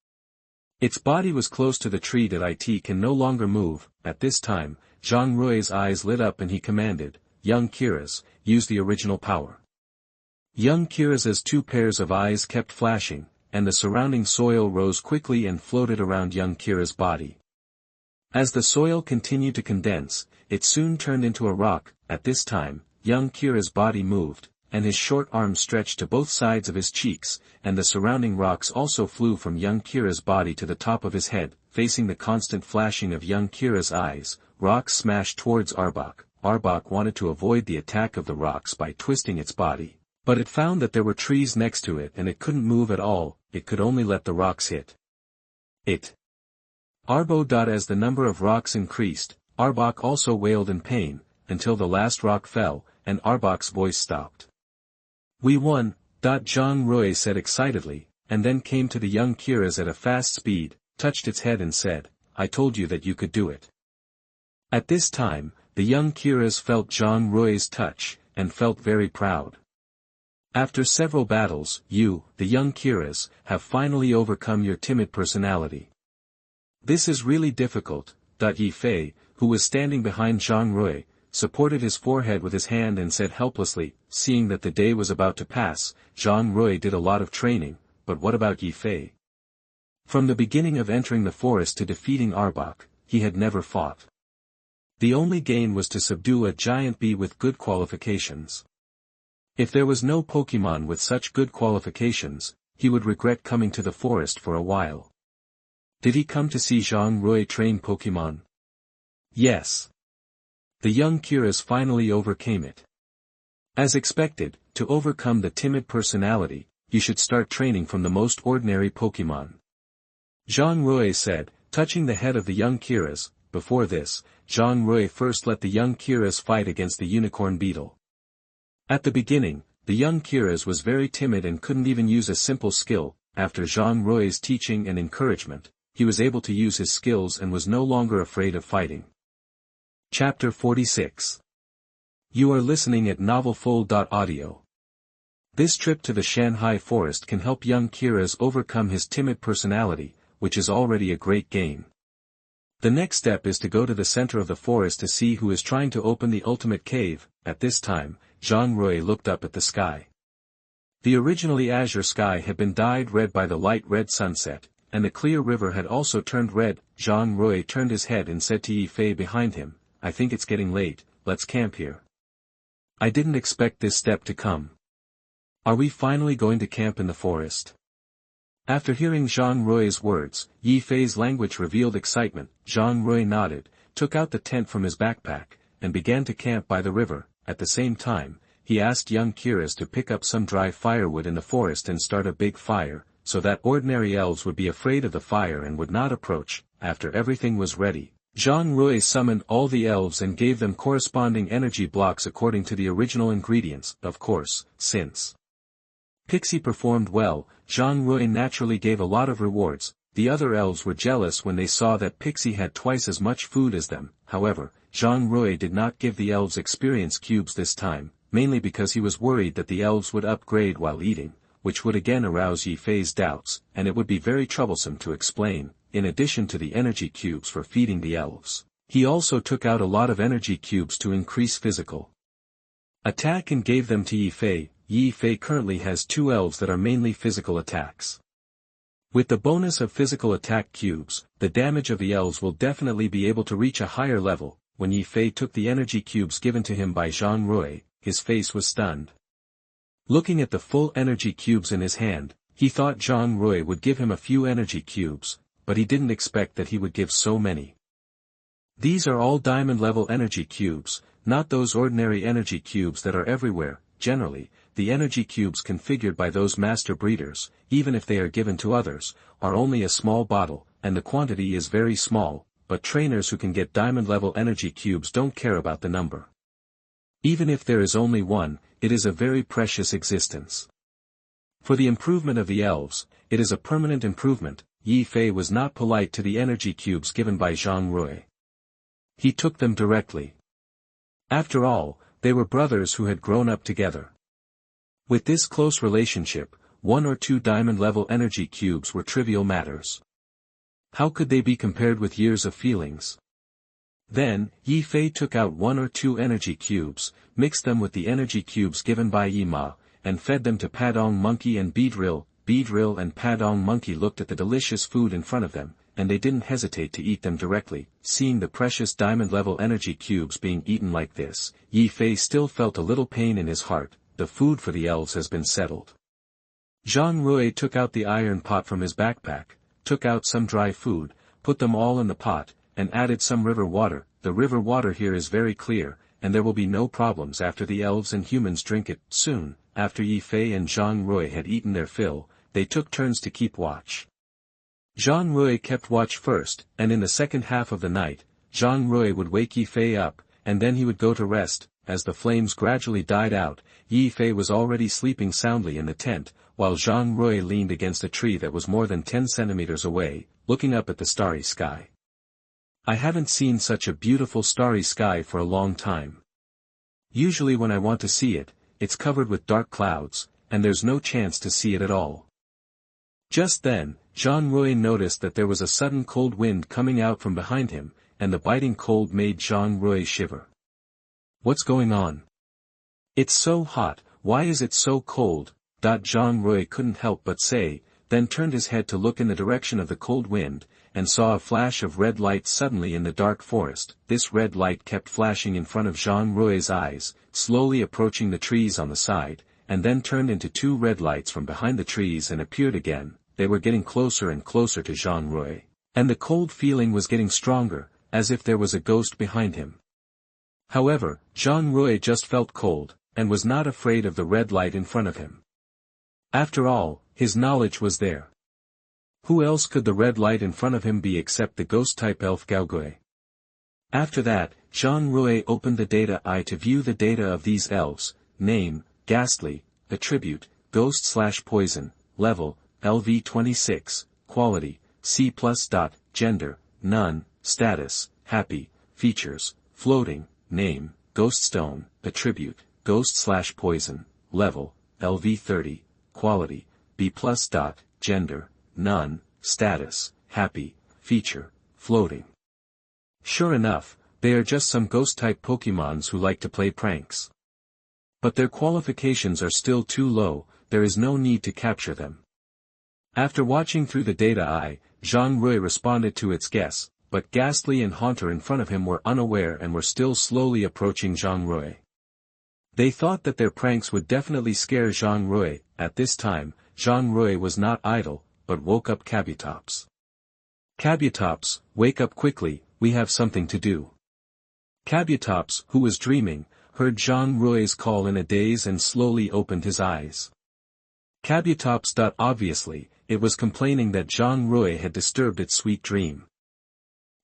its body was close to the tree that it can no longer move. At this time, Zhang Rui's eyes lit up and he commanded, "Young Kiras, use the original power." Young Kiras's two pairs of eyes kept flashing, and the surrounding soil rose quickly and floated around young Kira's body. As the soil continued to condense, it soon turned into a rock. At this time, young Kira's body moved, and his short arms stretched to both sides of his cheeks, and the surrounding rocks also flew from young Kira's body to the top of his head, facing the constant flashing of young Kira's eyes. Rocks smashed towards Arbok. Arbok wanted to avoid the attack of the rocks by twisting its body, but it found that there were trees next to it and it couldn't move at all, it could only let the rocks hit it. As the number of rocks increased, Arbok also wailed in pain, until the last rock fell, and Arbok's voice stopped. "We won," Zhang Rui said excitedly, and then came to the young Kira's at a fast speed, touched its head and said, "I told you that you could do it." At this time, the young Kira's felt Zhang Rui's touch, and felt very proud. After several battles, you, the young Kira's, have finally overcome your timid personality. This is really difficult. Yi Fei, who was standing behind Zhang Rui, supported his forehead with his hand and said helplessly, seeing that the day was about to pass, Zhang Rui did a lot of training, but what about Yi Fei? From the beginning of entering the forest to defeating Arbok, he had never fought. The only gain was to subdue a giant bee with good qualifications. If there was no Pokémon with such good qualifications, he would regret coming to the forest for a while. Did he come to see Zhang Rui train Pokémon? Yes. The young Kira's finally overcame it. As expected, to overcome the timid personality, you should start training from the most ordinary Pokémon. Zhang Rui said, touching the head of the young Kira's. Before this, Zhang Rui first let the young Kira's fight against the unicorn beetle. At the beginning, the young Kira's was very timid and couldn't even use a simple skill. After Zhang Rui's teaching and encouragement, he was able to use his skills and was no longer afraid of fighting. Chapter 46. You are listening at novelfull.audio. This trip to the Shanghai forest can help young Kira's overcome his timid personality, which is already a great gain. The next step is to go to the center of the forest to see who is trying to open the ultimate cave. At this time, Zhang Rui looked up at the sky. The originally azure sky had been dyed red by the light red sunset, and the clear river had also turned red. Zhang Rui turned his head and said to Yi Fei behind him, "I think it's getting late, let's camp here." I didn't expect this step to come. Are we finally going to camp in the forest? After hearing Zhang Rui's words, Yi Fei's language revealed excitement. Zhang Rui nodded, took out the tent from his backpack, and began to camp by the river. At the same time, he asked young Kira's to pick up some dry firewood in the forest and start a big fire, so that ordinary elves would be afraid of the fire and would not approach. After everything was ready, Zhang Rui summoned all the elves and gave them corresponding energy blocks according to the original ingredients. Of course, since Pixie performed well, Zhang Rui naturally gave a lot of rewards. The other elves were jealous when they saw that Pixie had twice as much food as them. However, Zhang Rui did not give the elves experience cubes this time, mainly because he was worried that the elves would upgrade while eating, which would again arouse Yi Fei's doubts, and it would be very troublesome to explain. In addition to the energy cubes for feeding the elves, he also took out a lot of energy cubes to increase physical attack and gave them to Yi Fei. Yi Fei currently has 2 elves that are mainly physical attacks. With the bonus of physical attack cubes, the damage of the elves will definitely be able to reach a higher level. When Yi Fei took the energy cubes given to him by Zhang Rui, his face was stunned. Looking at the full energy cubes in his hand, he thought Zhang Rui would give him a few energy cubes, but he didn't expect that he would give so many. These are all diamond-level energy cubes, not those ordinary energy cubes that are everywhere. Generally, the energy cubes configured by those master breeders, even if they are given to others, are only a small bottle, and the quantity is very small, but trainers who can get diamond-level energy cubes don't care about the number. Even if there is only one, it is a very precious existence. For the improvement of the elves, it is a permanent improvement. Yi Fei was not polite to the energy cubes given by Zhang Rui. He took them directly. After all, they were brothers who had grown up together. With this close relationship, 1 or 2 diamond-level energy cubes were trivial matters. How could they be compared with years of feelings? Then, Yi Fei took out 1 or 2 energy cubes, mixed them with the energy cubes given by Yi Ma, and fed them to Padong Monkey and Beedrill. Beedrill and Padong Monkey looked at the delicious food in front of them, and they didn't hesitate to eat them directly. Seeing the precious diamond-level energy cubes being eaten like this, Yi Fei still felt a little pain in his heart. The food for the elves has been settled. Zhang Rui took out the iron pot from his backpack, took out some dry food, put them all in the pot, and added some river water. The river water here is very clear, and there will be no problems after the elves and humans drink it. Soon, after Yi Fei and Zhang Rui had eaten their fill, they took turns to keep watch. Zhang Rui kept watch first, and in the second half of the night, Zhang Rui would wake Yi Fei up, and then he would go to rest. As the flames gradually died out, Yi Fei was already sleeping soundly in the tent, while Zhang Rui leaned against a tree that was more than 10 centimeters away, looking up at the starry sky. I haven't seen such a beautiful starry sky for a long time. Usually when I want to see it, it's covered with dark clouds, and there's no chance to see it at all. Just then, Zhang Rui noticed that there was a sudden cold wind coming out from behind him, and the biting cold made Zhang Rui shiver. What's going on? It's so hot, why is it so cold? Zhang Rui couldn't help but say, then turned his head to look in the direction of the cold wind, and saw a flash of red light suddenly in the dark forest. This red light kept flashing in front of Zhang Rui's eyes, slowly approaching the trees on the side, and then turned into two red lights from behind the trees and appeared again. They were getting closer and closer to Zhang Rui, and the cold feeling was getting stronger, as if there was a ghost behind him. However, Zhang Rui just felt cold, and was not afraid of the red light in front of him. After all, his knowledge was there. Who else could the red light in front of him be except the ghost-type elf Gaogui? After that, Zhang Rui opened the data eye to view the data of these elves: name, ghastly, attribute, ghost/poison, level, LV26, quality, C+. Gender, none, status, happy, features, floating, name, ghoststone, attribute, ghost/poison, level, LV30, quality, B+. Gender, none, status, happy, feature, floating. Sure enough, they are just some ghost-type Pokémons who like to play pranks. But their qualifications are still too low, there is no need to capture them. After watching through the data eye, Zhang Rui responded to its guess, but Ghastly and Haunter in front of him were unaware and were still slowly approaching Zhang Rui. They thought that their pranks would definitely scare Zhang Rui. At this time, Zhang Rui was not idle, but woke up Kabutops. Kabutops, wake up quickly, we have something to do. Kabutops, who was dreaming, heard Zhang Rui's call in a daze and slowly opened his eyes. Kabutops. Obviously, it was complaining that Zhang Rui had disturbed its sweet dream.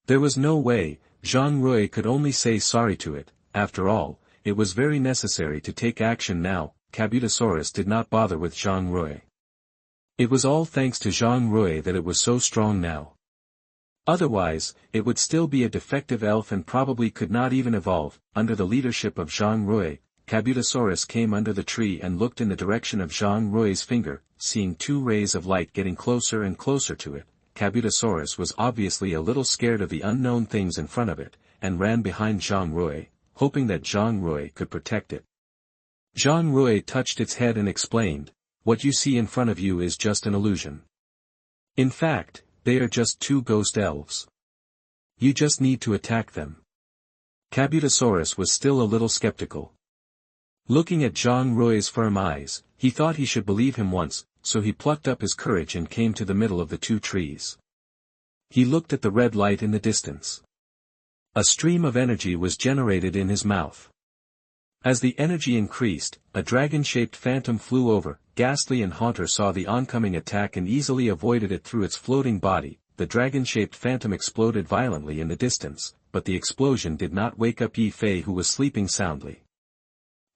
There was no way, Zhang Rui could only say sorry to it. After all, it was very necessary to take action now. Kabutosaurus did not bother with Zhang Rui. It was all thanks to Zhang Rui that it was so strong now. Otherwise, it would still be a defective elf and probably could not even evolve. Under the leadership of Zhang Rui, Kabutosaurus came under the tree and looked in the direction of Zhang Rui's finger. Seeing two rays of light getting closer and closer to it, Kabutosaurus was obviously a little scared of the unknown things in front of it, and ran behind Zhang Rui, hoping that Zhang Rui could protect it. Zhang Rui touched its head and explained, "What you see in front of you is just an illusion. In fact, they are just two ghost elves. You just need to attack them." Kabutosaurus was still a little skeptical. Looking at Zhang Rui's firm eyes, he thought he should believe him once, so he plucked up his courage and came to the middle of the two trees. He looked at the red light in the distance. A stream of energy was generated in his mouth. As the energy increased, a dragon-shaped phantom flew over. Ghastly and Haunter saw the oncoming attack and easily avoided it through its floating body. The dragon-shaped phantom exploded violently in the distance, but the explosion did not wake up Yi Fei, who was sleeping soundly.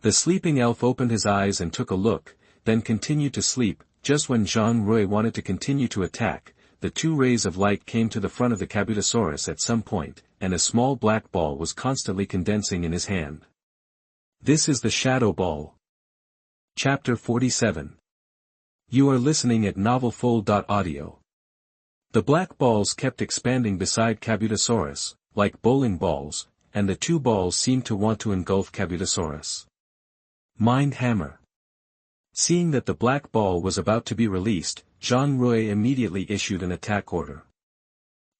The sleeping elf opened his eyes and took a look, then continued to sleep. Just when Zhang Rui wanted to continue to attack, the two rays of light came to the front of the Kabutosaurus at some point, and a small black ball was constantly condensing in his hand. This is the Shadow Ball. Chapter 47. You are listening at novelfull.audio. The black balls kept expanding beside Kabutosaurus, like bowling balls, and the two balls seemed to want to engulf Kabutosaurus. Mind Hammer. Seeing that the black ball was about to be released, Zhang Rui immediately issued an attack order.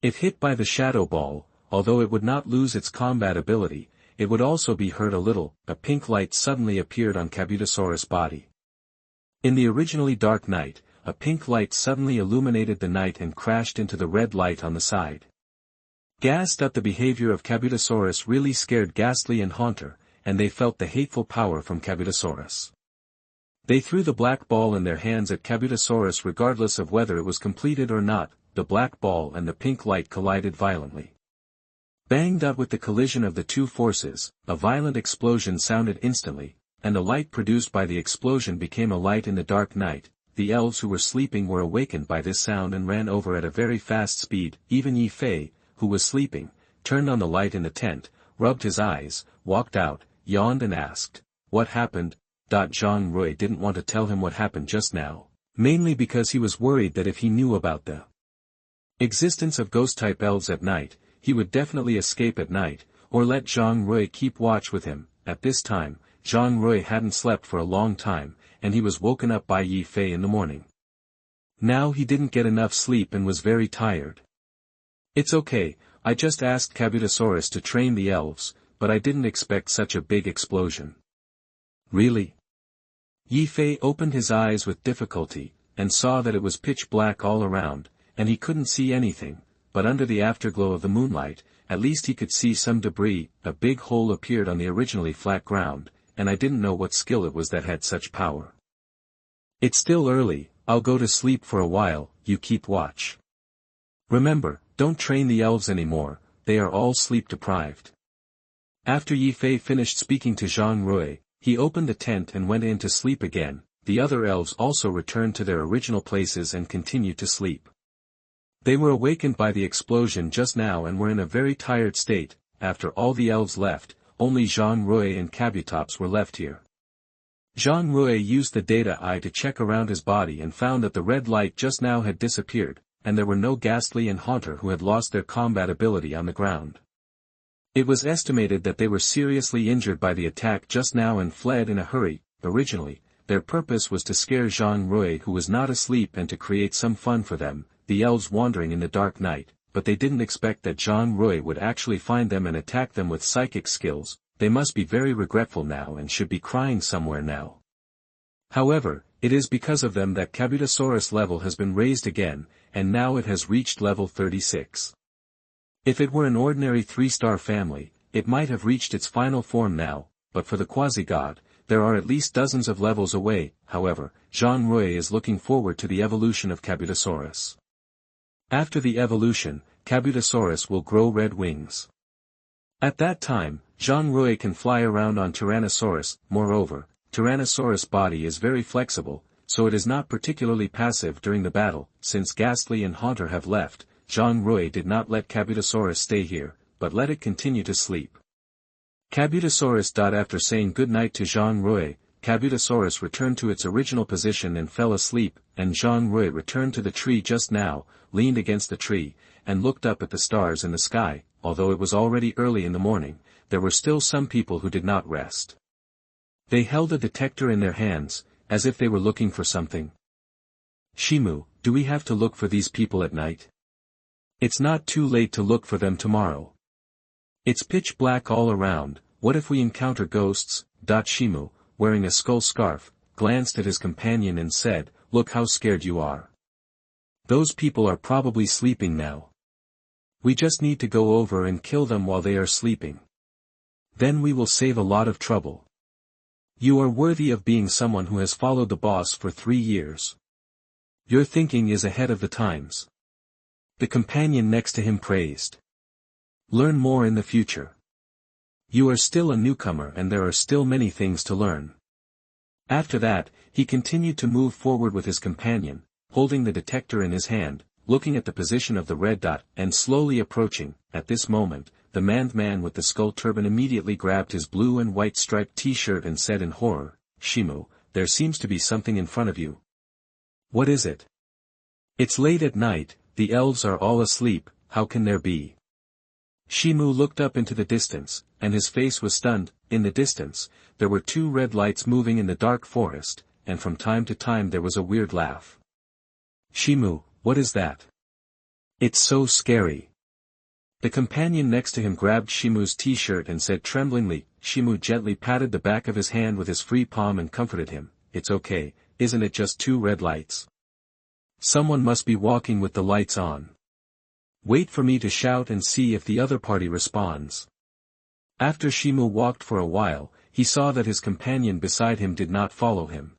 If hit by the shadow ball, although it would not lose its combat ability, it would also be hurt a little. A pink light suddenly appeared on Kabutosaurus' body. In the originally dark night, a pink light suddenly illuminated the night and crashed into the red light on the side. Gassed up, the behavior of Kabutosaurus really scared Ghastly and Haunter, and they felt the hateful power from Kabutosaurus. They threw the black ball in their hands at Kabutosaurus regardless of whether it was completed or not. The black ball and the pink light collided violently. Bang! With the collision of the two forces, a violent explosion sounded instantly, and the light produced by the explosion became a light in the dark night. The elves who were sleeping were awakened by this sound and ran over at a very fast speed. Even Yi Fei, who was sleeping, turned on the light in the tent, rubbed his eyes, walked out, yawned and asked, "What happened?" Zhang Rui didn't want to tell him what happened just now, mainly because he was worried that if he knew about the existence of ghost-type elves at night, he would definitely escape at night, or let Zhang Rui keep watch with him. At this time, Zhang Rui hadn't slept for a long time, and he was woken up by Yi Fei in the morning. Now he didn't get enough sleep and was very tired. "It's okay, I just asked Kabutosaurus to train the elves, but I didn't expect such a big explosion." "Really?" Yi Fei opened his eyes with difficulty, and saw that it was pitch black all around, and he couldn't see anything. But under the afterglow of the moonlight, at least he could see some debris. A big hole appeared on the originally flat ground, and I didn't know what skill it was that had such power. "It's still early, I'll go to sleep for a while, you keep watch. Remember, don't train the elves anymore, they are all sleep-deprived." After Yi Fei finished speaking to Zhang Rui, he opened the tent and went in to sleep again. The other elves also returned to their original places and continued to sleep. They were awakened by the explosion just now and were in a very tired state. After all the elves left, only Zhang Rui and Kabutops were left here. Zhang Rui used the data eye to check around his body and found that the red light just now had disappeared, and there were no Ghastly and Haunter who had lost their combat ability on the ground. It was estimated that they were seriously injured by the attack just now and fled in a hurry. Originally, their purpose was to scare Zhang Rui, who was not asleep, and to create some fun for them, the elves wandering in the dark night, but they didn't expect that Zhang Rui would actually find them and attack them with psychic skills. They must be very regretful now and should be crying somewhere now. However, it is because of them that Kabutosaurus level has been raised again, and now it has reached level 36. If it were an ordinary 3-star family, it might have reached its final form now, but for the quasi-god, there are at least dozens of levels away. However, Zhang Rui is looking forward to the evolution of Kabutosaurus. After the evolution, Kabutosaurus will grow red wings. At that time, Zhang Rui can fly around on Tyrannosaurus. Moreover, Tyrannosaurus' body is very flexible, so it is not particularly passive during the battle. Since Ghastly and Haunter have left, Zhang Rui did not let Kabutosaurus stay here, but let it continue to sleep. Kabutosaurus. After saying good night to Zhang Rui, Kabutosaurus returned to its original position and fell asleep, and Zhang Rui returned to the tree just now, leaned against the tree, and looked up at the stars in the sky. Although it was already early in the morning, there were still some people who did not rest. They held a detector in their hands, as if they were looking for something. "Shimu, do we have to look for these people at night? It's not too late to look for them tomorrow. It's pitch black all around, what if we encounter ghosts?" Shimu, wearing a skull scarf, glanced at his companion and said, "Look how scared you are. Those people are probably sleeping now. We just need to go over and kill them while they are sleeping. Then we will save a lot of trouble. You are worthy of being someone who has followed the boss for 3 years. Your thinking is ahead of the times." The companion next to him praised. "Learn more in the future. You are still a newcomer and there are still many things to learn." After that, he continued to move forward with his companion, holding the detector in his hand, looking at the position of the red dot, and slowly approaching. At this moment, the man with the skull turban immediately grabbed his blue and white striped t-shirt and said in horror, "Shimu, there seems to be something in front of you." "What is it?" "It's late at night, the elves are all asleep, how can there be?" Shimu looked up into the distance, and his face was stunned. In the distance, there were 2 red lights moving in the dark forest, and from time to time there was a weird laugh. "Shimu, what is that? It's so scary." The companion next to him grabbed Shimu's t-shirt and said tremblingly. Shimu gently patted the back of his hand with his free palm and comforted him. It's okay, isn't it just 2 red lights? Someone must be walking with the lights on. Wait for me to shout and see if the other party responds. After Shimu walked for a while, he saw that his companion beside him did not follow him.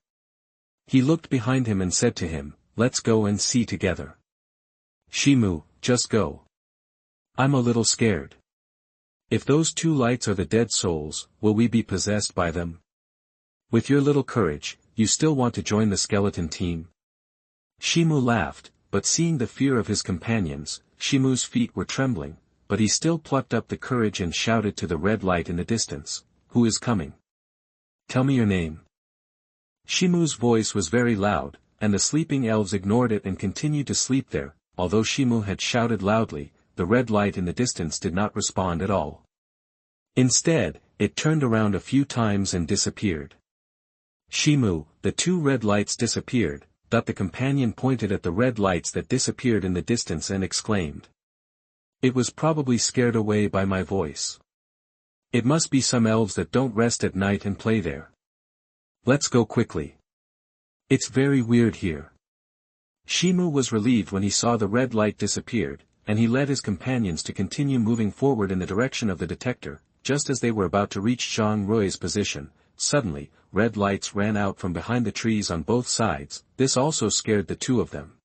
He looked behind him and said to him, let's go and see together. Shimu, just go. I'm a little scared. If those 2 lights are the dead souls, will we be possessed by them? With your little courage, you still want to join the skeleton team? Shimu laughed, but seeing the fear of his companions, Shimu's feet were trembling, but he still plucked up the courage and shouted to the red light in the distance, who is coming? Tell me your name. Shimu's voice was very loud, and the sleeping elves ignored it and continued to sleep there. Although Shimu had shouted loudly, the red light in the distance did not respond at all. Instead, it turned around a few times and disappeared. Shimu, the 2 red lights disappeared, but the companion pointed at the red lights that disappeared in the distance and exclaimed. It was probably scared away by my voice. It must be some elves that don't rest at night and play there. Let's go quickly. It's very weird here. Shimu was relieved when he saw the red light disappeared, and he led his companions to continue moving forward in the direction of the detector. Just as they were about to reach Zhang Rui's position, suddenly, red lights ran out from behind the trees on both sides. This also scared the 2 of them.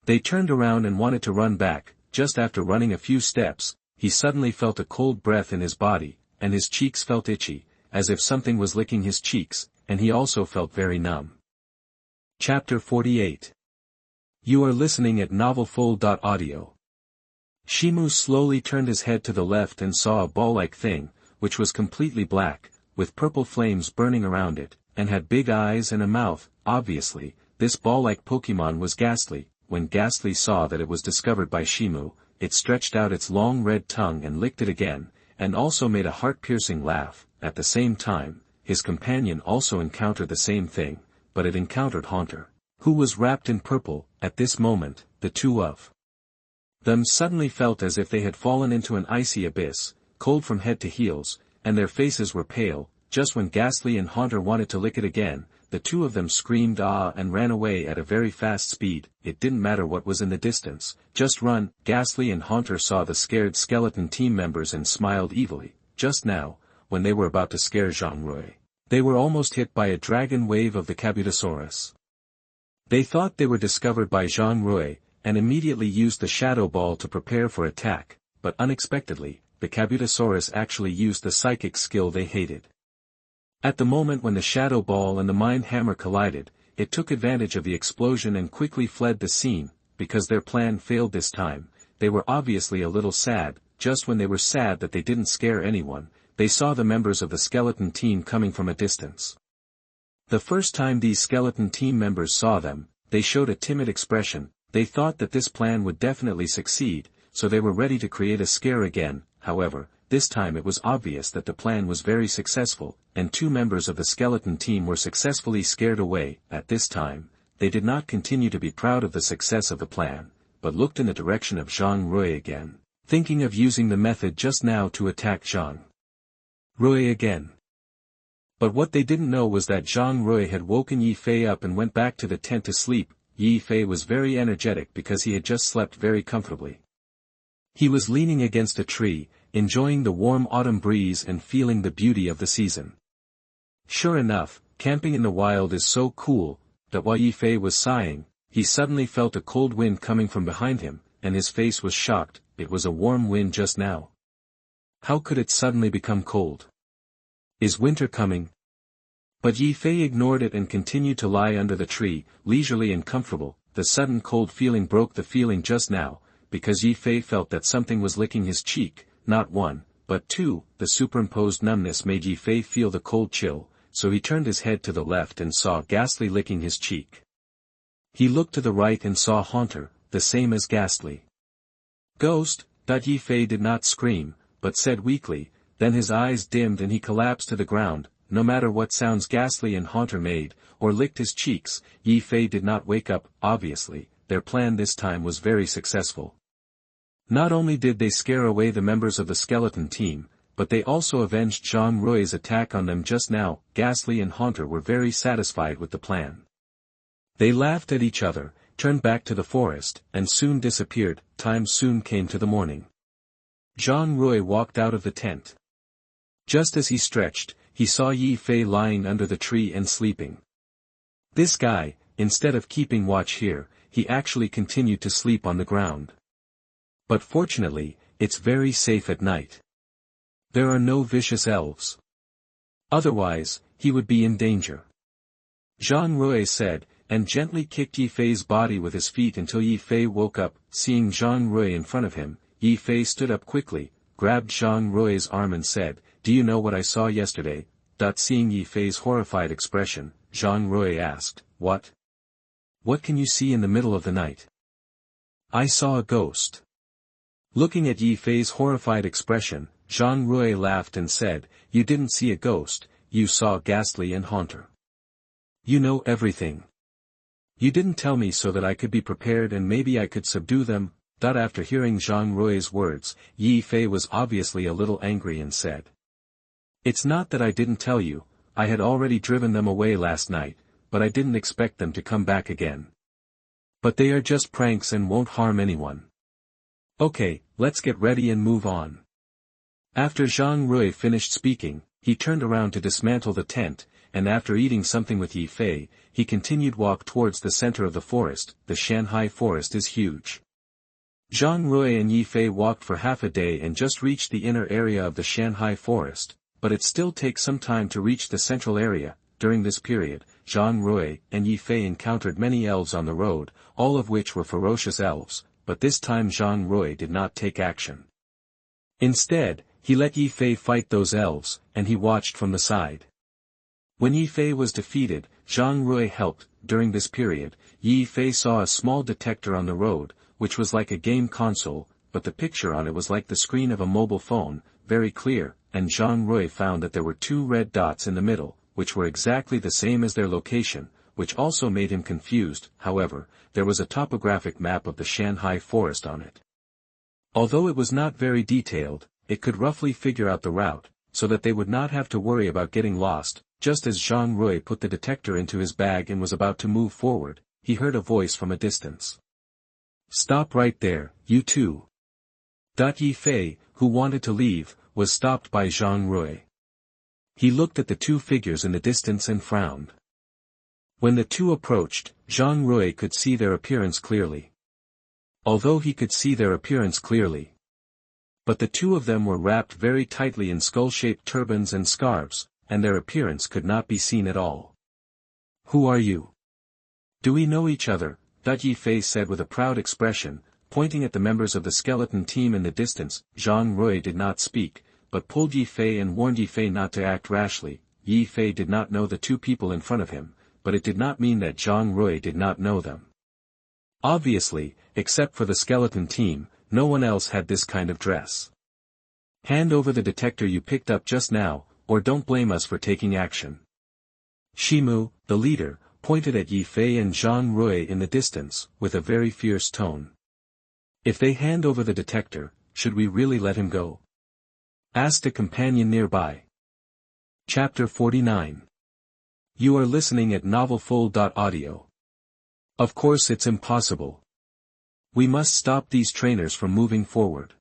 They turned around and wanted to run back. Just after running a few steps, he suddenly felt a cold breath in his body, and his cheeks felt itchy, as if something was licking his cheeks, and he also felt very numb. Chapter 48. You are listening at novelfull.audio. Shimu slowly turned his head to the left and saw a ball-like thing, which was completely black, with purple flames burning around it, and had big eyes and a mouth. Obviously, this ball-like Pokémon was Ghastly. When Ghastly saw that it was discovered by Shimu, it stretched out its long red tongue and licked it again, and also made a heart-piercing laugh. At the same time, his companion also encountered the same thing, but it encountered Haunter, who was wrapped in purple. At this moment, the 2 of them suddenly felt as if they had fallen into an icy abyss, cold from head to heels, and their faces were pale. Just when Ghastly and Haunter wanted to lick it again, the 2 of them screamed ah and ran away at a very fast speed. It didn't matter what was in the distance, just run. Ghastly and Haunter saw the scared skeleton team members and smiled evilly. Just now, when they were about to scare Zhang Rui, they were almost hit by a dragon wave of the Kabutosaurus. They thought they were discovered by Zhang Rui, and immediately used the Shadow Ball to prepare for attack, but unexpectedly, the Kabutosaurus actually used the psychic skill they hated. At the moment when the Shadow Ball and the Mind Hammer collided, it took advantage of the explosion and quickly fled the scene. Because their plan failed this time, they were obviously a little sad. Just when they were sad that they didn't scare anyone, they saw the members of the skeleton team coming from a distance. The first time these skeleton team members saw them, they showed a timid expression. They thought that this plan would definitely succeed, so they were ready to create a scare again. However, this time it was obvious that the plan was very successful, and 2 members of the skeleton team were successfully scared away. At this time, they did not continue to be proud of the success of the plan, but looked in the direction of Zhang Rui again, thinking of using the method just now to attack Zhang Rui again. But what they didn't know was that Zhang Rui had woken Yi Fei up and went back to the tent to sleep. Yi Fei was very energetic because he had just slept very comfortably. He was leaning against a tree, enjoying the warm autumn breeze and feeling the beauty of the season. Sure enough, camping in the wild is so cool, that while Yi Fei was sighing, he suddenly felt a cold wind coming from behind him, and his face was shocked. It was a warm wind just now. How could it suddenly become cold? Is winter coming? But Yi Fei ignored it and continued to lie under the tree, leisurely and comfortable. The sudden cold feeling broke the feeling just now, because Yi Fei felt that something was licking his cheek. Not 1, but 2, the superimposed numbness made Yi Fei feel the cold chill, so he turned his head to the left and saw Ghastly licking his cheek. He looked to the right and saw Haunter, the same as Ghastly. Ghost! Yi Fei did not scream, but said weakly, then his eyes dimmed and he collapsed to the ground. No matter what sounds Ghastly and Haunter made, or licked his cheeks, Yi Fei did not wake up. Obviously, their plan this time was very successful. Not only did they scare away the members of the skeleton team, but they also avenged Zhang Rui's attack on them just now. Ghastly and Haunter were very satisfied with the plan. They laughed at each other, turned back to the forest, and soon disappeared. Time soon came to the morning. Zhang Rui walked out of the tent. Just as he stretched, he saw Yi Fei lying under the tree and sleeping. This guy, instead of keeping watch here, he actually continued to sleep on the ground. But fortunately, it's very safe at night. There are no vicious elves. Otherwise, he would be in danger. Zhang Rui said, and gently kicked Yi Fei's body with his feet until Yi Fei woke up. Seeing Zhang Rui in front of him, Yi Fei stood up quickly, grabbed Zhang Rui's arm and said, "Do you know what I saw yesterday?" Seeing Yi Fei's horrified expression, Zhang Rui asked, "What? What can you see in the middle of the night?" "I saw a ghost." Looking at Yi Fei's horrified expression, Zhang Rui laughed and said, "You didn't see a ghost, you saw Ghastly and Haunter. You know everything. You didn't tell me so that I could be prepared and maybe I could subdue them." After hearing Zhang Rui's words, Yi Fei was obviously a little angry and said, "It's not that I didn't tell you, I had already driven them away last night, but I didn't expect them to come back again. But they are just pranks and won't harm anyone. Okay, let's get ready and move on." After Zhang Rui finished speaking, he turned around to dismantle the tent, and after eating something with Yi Fei, he continued walk towards the center of the forest. The Shanghai forest is huge. Zhang Rui and Yi Fei walked for half a day and just reached the inner area of the Shanghai forest, but it still takes some time to reach the central area. During this period, Zhang Rui and Yi Fei encountered many elves on the road, all of which were ferocious elves, but this time Zhang Rui did not take action. Instead, he let Yi Fei fight those elves, and he watched from the side. When Yi Fei was defeated, Zhang Rui helped. During this period, Yi Fei saw a small detector on the road, which was like a game console, but the picture on it was like the screen of a mobile phone, very clear, and Zhang Rui found that there were 2 red dots in the middle, which were exactly the same as their location, which also made him confused. However, there was a topographic map of the Shanghai forest on it. Although it was not very detailed, it could roughly figure out the route, so that they would not have to worry about getting lost. Just as Zhang Rui put the detector into his bag and was about to move forward, he heard a voice from a distance. "Stop right there, you two." Yi Fei, who wanted to leave, was stopped by Zhang Rui. He looked at the 2 figures in the distance and frowned. When the 2 approached, Zhang Rui could see their appearance clearly. Although he could see their appearance clearly, but the 2 of them were wrapped very tightly in skull-shaped turbans and scarves, and their appearance could not be seen at all. "Who are you? Do we know each other?" Yi Fei said with a proud expression, pointing at the members of the skeleton team in the distance. Zhang Rui did not speak, but pulled Yi Fei and warned Yi Fei not to act rashly. Yi Fei did not know the 2 people in front of him, but it did not mean that Zhang Rui did not know them. Obviously, except for the skeleton team, no one else had this kind of dress. "Hand over the detector you picked up just now, or don't blame us for taking action." Shimu, the leader, pointed at Yi Fei and Zhang Rui in the distance, with a very fierce tone. "If they hand over the detector, should we really let him go?" asked a companion nearby. Chapter 49. You are listening at novelfull.audio. Of course it's impossible. We must stop these trainers from moving forward.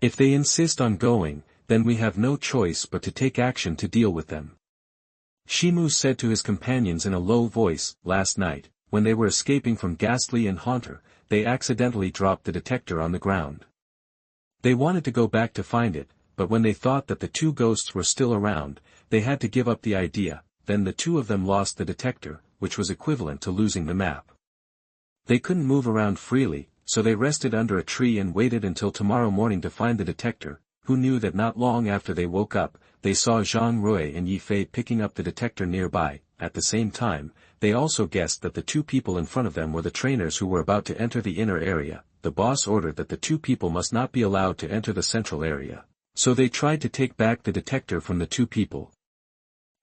If they insist on going, then we have no choice but to take action to deal with them. Shimu said to his companions in a low voice. Last night, when they were escaping from Ghastly and Haunter, they accidentally dropped the detector on the ground. They wanted to go back to find it, but when they thought that the 2 ghosts were still around, they had to give up the idea. Then the 2 of them lost the detector, which was equivalent to losing the map. They couldn't move around freely, so they rested under a tree and waited until tomorrow morning to find the detector. Who knew that not long after they woke up, they saw Zhang Rui and Yi Fei picking up the detector nearby. At the same time, they also guessed that the 2 people in front of them were the trainers who were about to enter the inner area. The boss ordered that the 2 people must not be allowed to enter the central area, so they tried to take back the detector from the 2 people.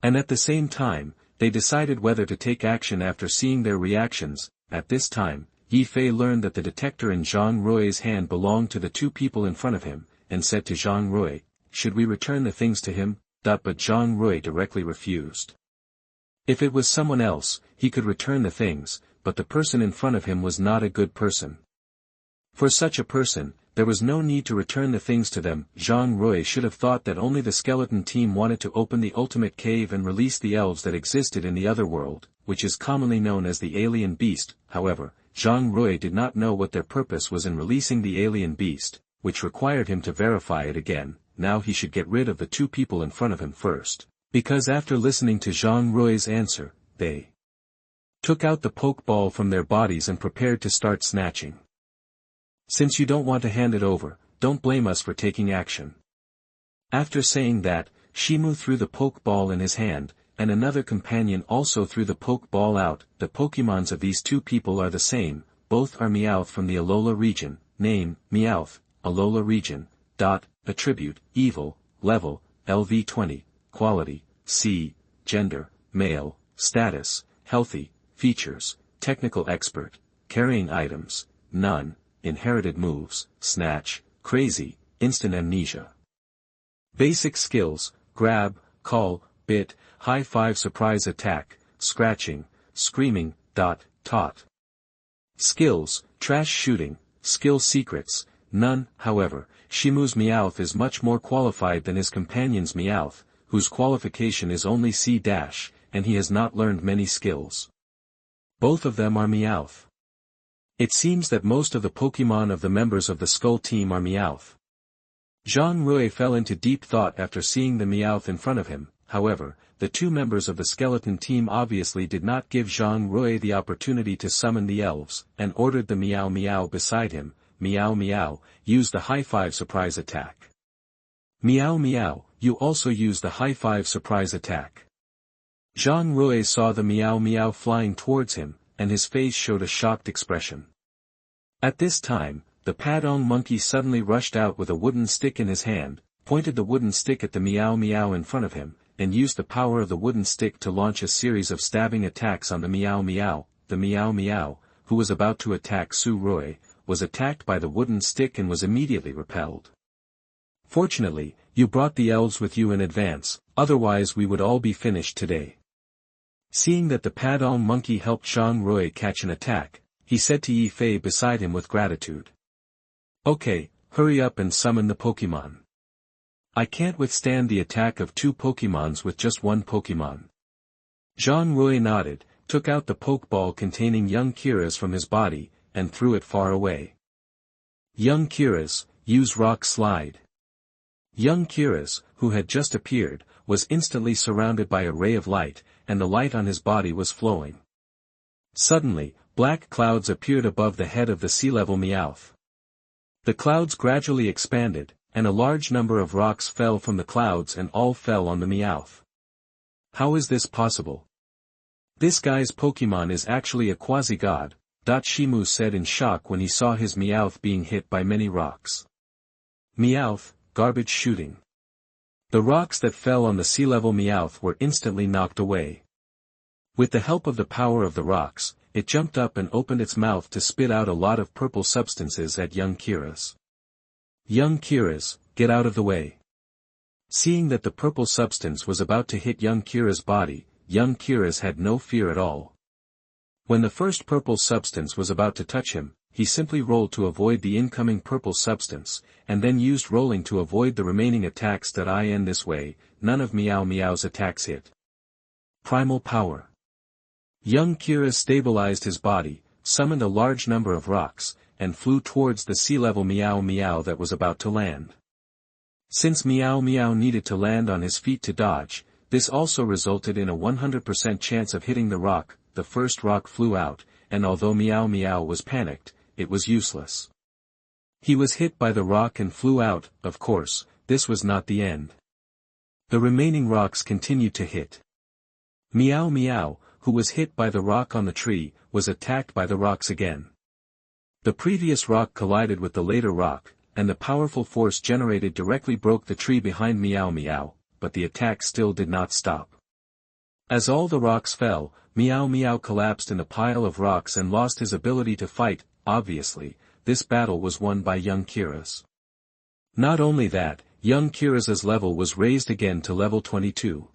And at the same time, they decided whether to take action after seeing their reactions. At this time, Yi Fei learned that the detector in Zhang Rui's hand belonged to the two people in front of him, and said to Zhang Rui, "Should we return the things to him?" But Zhang Rui directly refused. If it was someone else, he could return the things, but the person in front of him was not a good person. For such a person, there was no need to return the things to them. Zhang Rui should have thought that only the skeleton team wanted to open the ultimate cave and release the elves that existed in the other world, which is commonly known as the alien beast. However, Zhang Rui did not know what their purpose was in releasing the alien beast, which required him to verify it again. Now he should get rid of the two people in front of him first, because after listening to Zhang Rui's answer, they took out the Pokeball from their bodies and prepared to start snatching. "Since you don't want to hand it over, don't blame us for taking action." After saying that, Shimu threw the Pokeball in his hand, and another companion also threw the Pokeball out. The Pokemons of these two people are the same, both are Meowth from the Alola region. Name, Meowth, Alola region. Attribute, evil, level, LV 20, quality, C, gender, male, status, healthy, features, technical expert, carrying items, none, inherited moves, snatch, crazy, instant amnesia. Basic skills, grab, call, bit, high five surprise attack, scratching, screaming, taunt. Skills, trash shooting, skill secrets, none. However, Shimu's Meowth is much more qualified than his companion's Meowth, whose qualification is only C-, and he has not learned many skills. Both of them are Meowth. It seems that most of the Pokémon of the members of the Skull team are Meowth. Zhang Rui fell into deep thought after seeing the Meowth in front of him. However, the two members of the skeleton team obviously did not give Zhang Rui the opportunity to summon the elves, and ordered the Meow Meow beside him, "Meow Meow, use the high five surprise attack." "Meow Meow, you also use the high five surprise attack." Zhang Rui saw the Meow Meow flying towards him, and his face showed a shocked expression. At this time, the Padong monkey suddenly rushed out with a wooden stick in his hand, pointed the wooden stick at the Meow Meow in front of him, and used the power of the wooden stick to launch a series of stabbing attacks on the Meow Meow. The Meow Meow, who was about to attack Su Rui, was attacked by the wooden stick and was immediately repelled. "Fortunately, you brought the elves with you in advance, otherwise we would all be finished today." Seeing that the Padong monkey helped Zhang Rui catch an attack, he said to Yi Fei beside him with gratitude, "Okay, hurry up and summon the Pokemon. I can't withstand the attack of two Pokemons with just one Pokemon." Zhang Rui nodded, took out the Pokeball containing young Kira's from his body, and threw it far away. "Young Kira's, use Rock Slide." Young Kira's, who had just appeared, was instantly surrounded by a ray of light, and the light on his body was flowing. Suddenly, black clouds appeared above the head of the sea-level Meowth. The clouds gradually expanded, and a large number of rocks fell from the clouds and all fell on the Meowth. "How is this possible? This guy's Pokemon is actually a quasi-god," Shimu said in shock when he saw his Meowth being hit by many rocks. Meowth, garbage shooting. The rocks that fell on the sea-level Meowth were instantly knocked away. With the help of the power of the rocks, it jumped up and opened its mouth to spit out a lot of purple substances at young Kira's. "Young Kira's, get out of the way." Seeing that the purple substance was about to hit young Kira's body, young Kira's had no fear at all. When the first purple substance was about to touch him, he simply rolled to avoid the incoming purple substance, and then used rolling to avoid the remaining attacks. In this way, none of Meow Meow's attacks hit. Primal power. Young Kira stabilized his body, summoned a large number of rocks, and flew towards the sea-level Meow Meow that was about to land. Since Meow Meow needed to land on his feet to dodge, this also resulted in a 100% chance of hitting the rock. The first rock flew out, and although Meow Meow was panicked, it was useless. He was hit by the rock and flew out. Of course, this was not the end. The remaining rocks continued to hit. Meow Meow, who was hit by the rock on the tree, was attacked by the rocks again. The previous rock collided with the later rock, and the powerful force generated directly broke the tree behind Meow Meow, but the attack still did not stop. As all the rocks fell, Meow Meow collapsed in a pile of rocks and lost his ability to fight. Obviously, this battle was won by young Kira's. Not only that, young Kira's level was raised again to level 22.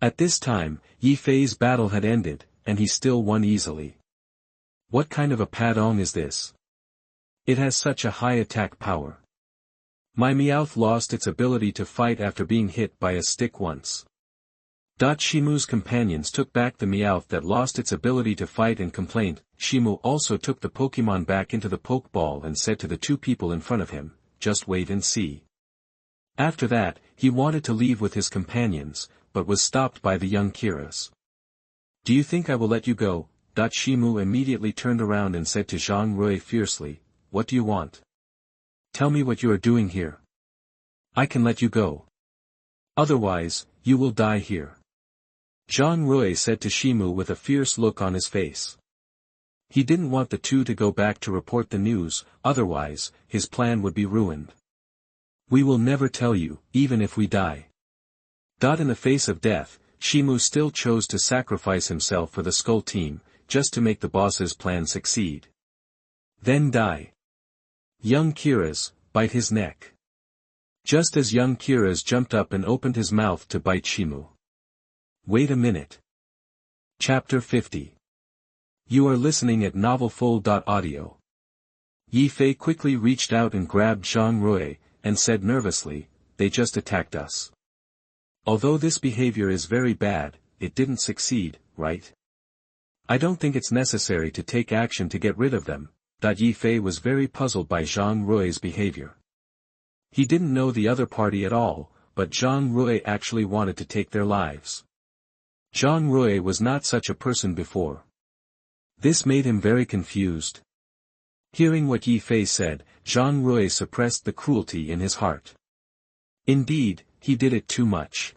At this time, Yi Fei's battle had ended, and he still won easily. What kind of a Padong is this? It has such a high attack power. My Meowth lost its ability to fight after being hit by a stick once. Shimu's companions took back the Meowth that lost its ability to fight and complained. Shimu also took the Pokemon back into the Pokeball and said to the two people in front of him, "Just wait and see." After that, he wanted to leave with his companions, but was stopped by the young Kira's. "Do you think I will let you go?" Shimu immediately turned around and said to Zhang Rui fiercely, "What do you want? Tell me what you are doing here. I can let you go. Otherwise, you will die here." Zhang Rui said to Shimu with a fierce look on his face. He didn't want the two to go back to report the news, otherwise, his plan would be ruined. "We will never tell you, even if we die." In the face of death, Shimu still chose to sacrifice himself for the Skull team, just to make the boss's plan succeed. Then die. Young Kira's, bite his neck. Just as young Kira's jumped up and opened his mouth to bite Shimu. Wait a minute. Chapter 50. You are listening at novelfull.audio. Yi Fei quickly reached out and grabbed Zhang Rui, and said nervously, "They just attacked us. Although this behavior is very bad, it didn't succeed, right? I don't think it's necessary to take action to get rid of them." Yi Fei was very puzzled by Zhang Rui's behavior. He didn't know the other party at all, but Zhang Rui actually wanted to take their lives. Zhang Rui was not such a person before. This made him very confused. Hearing what Yi Fei said, Zhang Rui suppressed the cruelty in his heart. Indeed, he did it too much.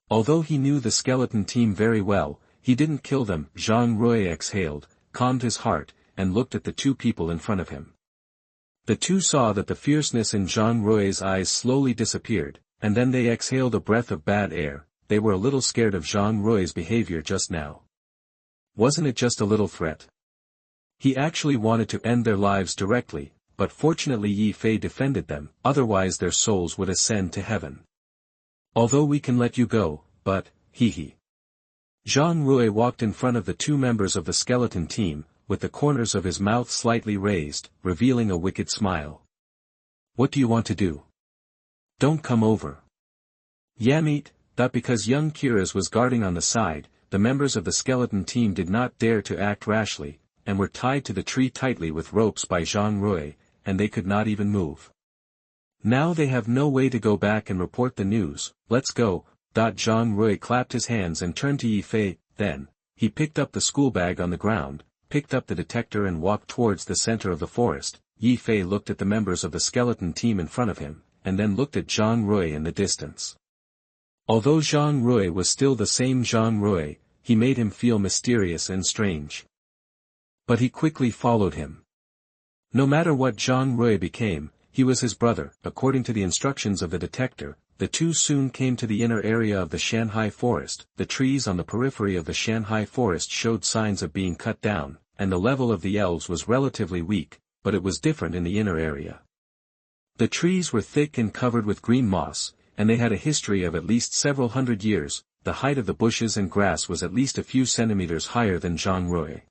Although he knew the skeleton team very well, he didn't kill them. Zhang Rui exhaled, calmed his heart, and looked at the two people in front of him. The two saw that the fierceness in Zhang Rui's eyes slowly disappeared, and then they exhaled a breath of bad air. They were a little scared of Zhang Rui's behavior just now. Wasn't it just a little threat? He actually wanted to end their lives directly, but fortunately Yi Fei defended them, otherwise their souls would ascend to heaven. "Although we can let you go, but, hee. Zhang Rui walked in front of the two members of the skeleton team, with the corners of his mouth slightly raised, revealing a wicked smile. "What do you want to do? Don't come over." Yamit. Because young Kira's was guarding on the side, the members of the skeleton team did not dare to act rashly, and were tied to the tree tightly with ropes by Zhang Rui, and they could not even move. "Now they have no way to go back and report the news, let's go." Zhang Rui clapped his hands and turned to Yi Fei. Then, he picked up the school bag on the ground, picked up the detector and walked towards the center of the forest. Yi Fei looked at the members of the skeleton team in front of him, and then looked at Zhang Rui in the distance. Although Zhang Rui was still the same Zhang Rui, he made him feel mysterious and strange. But he quickly followed him. No matter what Zhang Rui became, he was his brother. According to the instructions of the detector, the two soon came to the inner area of the Shanghai forest. The trees on the periphery of the Shanghai forest showed signs of being cut down, and the level of the elves was relatively weak, but it was different in the inner area. The trees were thick and covered with green moss, and they had a history of at least several hundred years. The height of the bushes and grass was at least a few centimeters higher than Zhang Rui.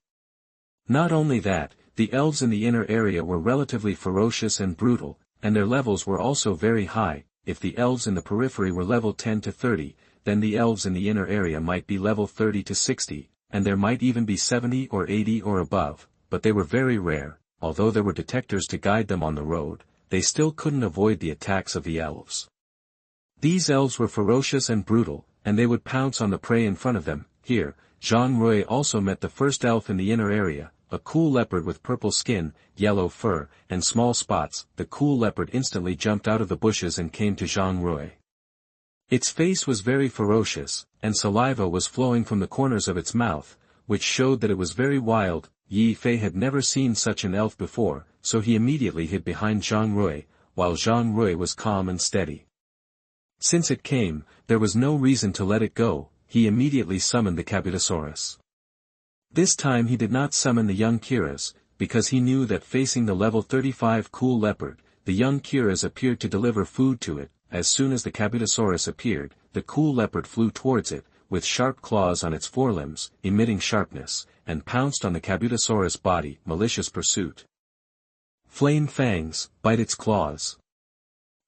Not only that, the elves in the inner area were relatively ferocious and brutal, and their levels were also very high. If the elves in the periphery were level 10 to 30, then the elves in the inner area might be level 30 to 60, and there might even be 70 or 80 or above, but they were very rare. Although there were detectors to guide them on the road, they still couldn't avoid the attacks of the elves. These elves were ferocious and brutal, and they would pounce on the prey in front of them. Here, Zhang Rui also met the first elf in the inner area, a cool leopard with purple skin, yellow fur, and small spots. The cool leopard instantly jumped out of the bushes and came to Zhang Rui. Its face was very ferocious, and saliva was flowing from the corners of its mouth, which showed that it was very wild. Yi Fei had never seen such an elf before, so he immediately hid behind Zhang Rui, while Zhang Rui was calm and steady. Since it came, there was no reason to let it go. he immediately summoned the Kabutosaurus. This time he did not summon the young Kiras, because he knew that facing the level 35 cool leopard, the young Kiras appeared to deliver food to it. As soon as the Kabutosaurus appeared, the cool leopard flew towards it, with sharp claws on its forelimbs, emitting sharpness, and pounced on the Kabutosaurus' body, malicious pursuit. Flame fangs, bite its claws.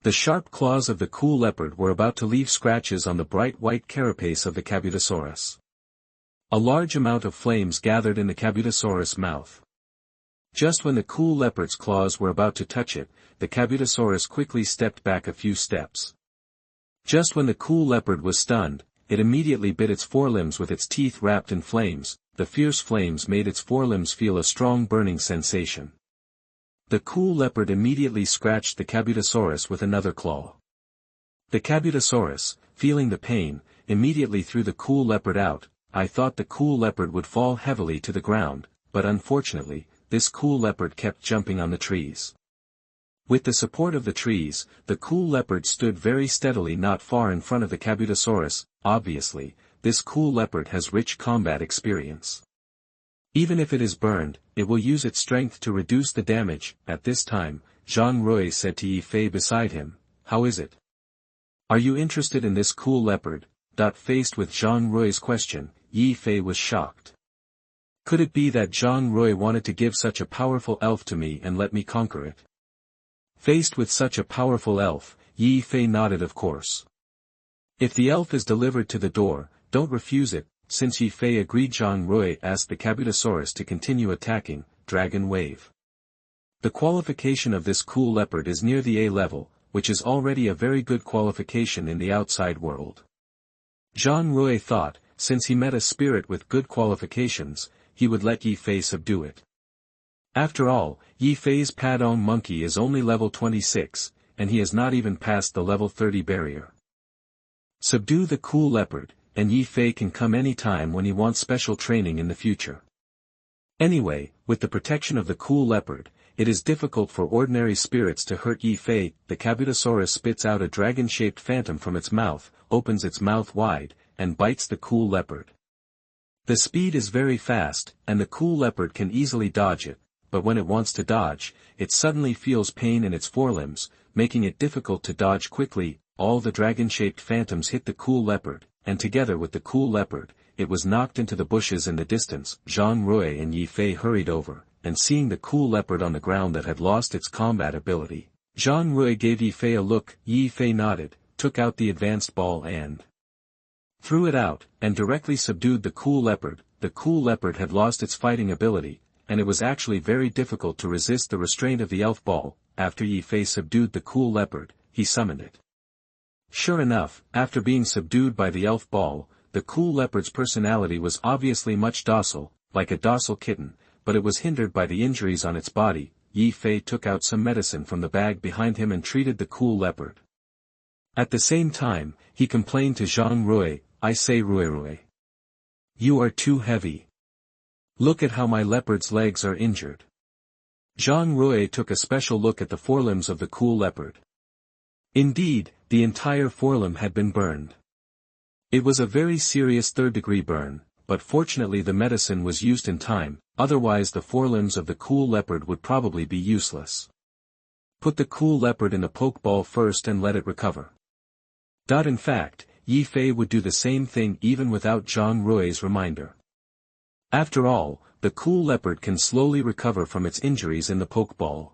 The sharp claws of the cool leopard were about to leave scratches on the bright white carapace of the Kabutosaurus. A large amount of flames gathered in the Kabutosaurus' mouth. Just when the cool leopard's claws were about to touch it, the Kabutosaurus quickly stepped back a few steps. Just when the cool leopard was stunned, it immediately bit its forelimbs with its teeth wrapped in flames. The fierce flames made its forelimbs feel a strong burning sensation. The cool leopard immediately scratched the Kabutosaurus with another claw. The Kabutosaurus, feeling the pain, immediately threw the cool leopard out. I thought the cool leopard would fall heavily to the ground, but unfortunately, this cool leopard kept jumping on the trees. With the support of the trees, the cool leopard stood very steadily not far in front of the Kabutosaurus. Obviously, this cool leopard has rich combat experience. Even if it is burned, it will use its strength to reduce the damage. At this time, Zhang Rui said to Yi Fei beside him, "How is it? Are you interested in this cool leopard?" Faced with Zhang Rui's question, Yi Fei was shocked. Could it be that Zhang Rui wanted to give such a powerful elf to me and let me conquer it? Faced with such a powerful elf, Yi Fei nodded of course. If the elf is delivered to the door, don't refuse it. Since Yi Fei agreed, Zhang Rui asked the Kabutosaurus to continue attacking. Dragon Wave. The qualification of this cool leopard is near the A level, which is already a very good qualification in the outside world. Zhang Rui thought, since he met a spirit with good qualifications, he would let Yi Fei subdue it. After all, Yi Fei's Padong monkey is only level 26, and he has not even passed the level 30 barrier. Subdue the cool leopard, and Yi Fei can come any time when he wants special training in the future. Anyway, with the protection of the cool leopard, it is difficult for ordinary spirits to hurt Yi Fei. The Kabutosaurus spits out a dragon-shaped phantom from its mouth, opens its mouth wide, and bites the cool leopard. The speed is very fast, and the cool leopard can easily dodge it, but when it wants to dodge, it suddenly feels pain in its forelimbs, making it difficult to dodge quickly. All the dragon-shaped phantoms hit the cool leopard, and together with the cool leopard, it was knocked into the bushes in the distance. Zhang Rui and Yi Fei hurried over, and seeing the cool leopard on the ground that had lost its combat ability, Zhang Rui gave Yi Fei a look. Yi Fei nodded, took out the advanced ball and threw it out, and directly subdued the cool leopard. The cool leopard had lost its fighting ability, and it was actually very difficult to resist the restraint of the elf ball. After Yi Fei subdued the cool leopard, he summoned it. Sure enough, after being subdued by the elf ball, the cool leopard's personality was obviously much docile, like a docile kitten, but it was hindered by the injuries on its body. Yi Fei took out some medicine from the bag behind him and treated the cool leopard. At the same time, he complained to Zhang Rui, "I say Rui, you are too heavy. Look at how my leopard's legs are injured." Zhang Rui took a special look at the forelimbs of the cool leopard. Indeed, the entire forelimb had been burned. It was a very serious third-degree burn, but fortunately the medicine was used in time, otherwise the forelimbs of the cool leopard would probably be useless. Put the cool leopard in a pokeball first and let it recover. In fact, Yi Fei would do the same thing even without Zhang Rui's reminder. After all, the cool leopard can slowly recover from its injuries in the pokeball.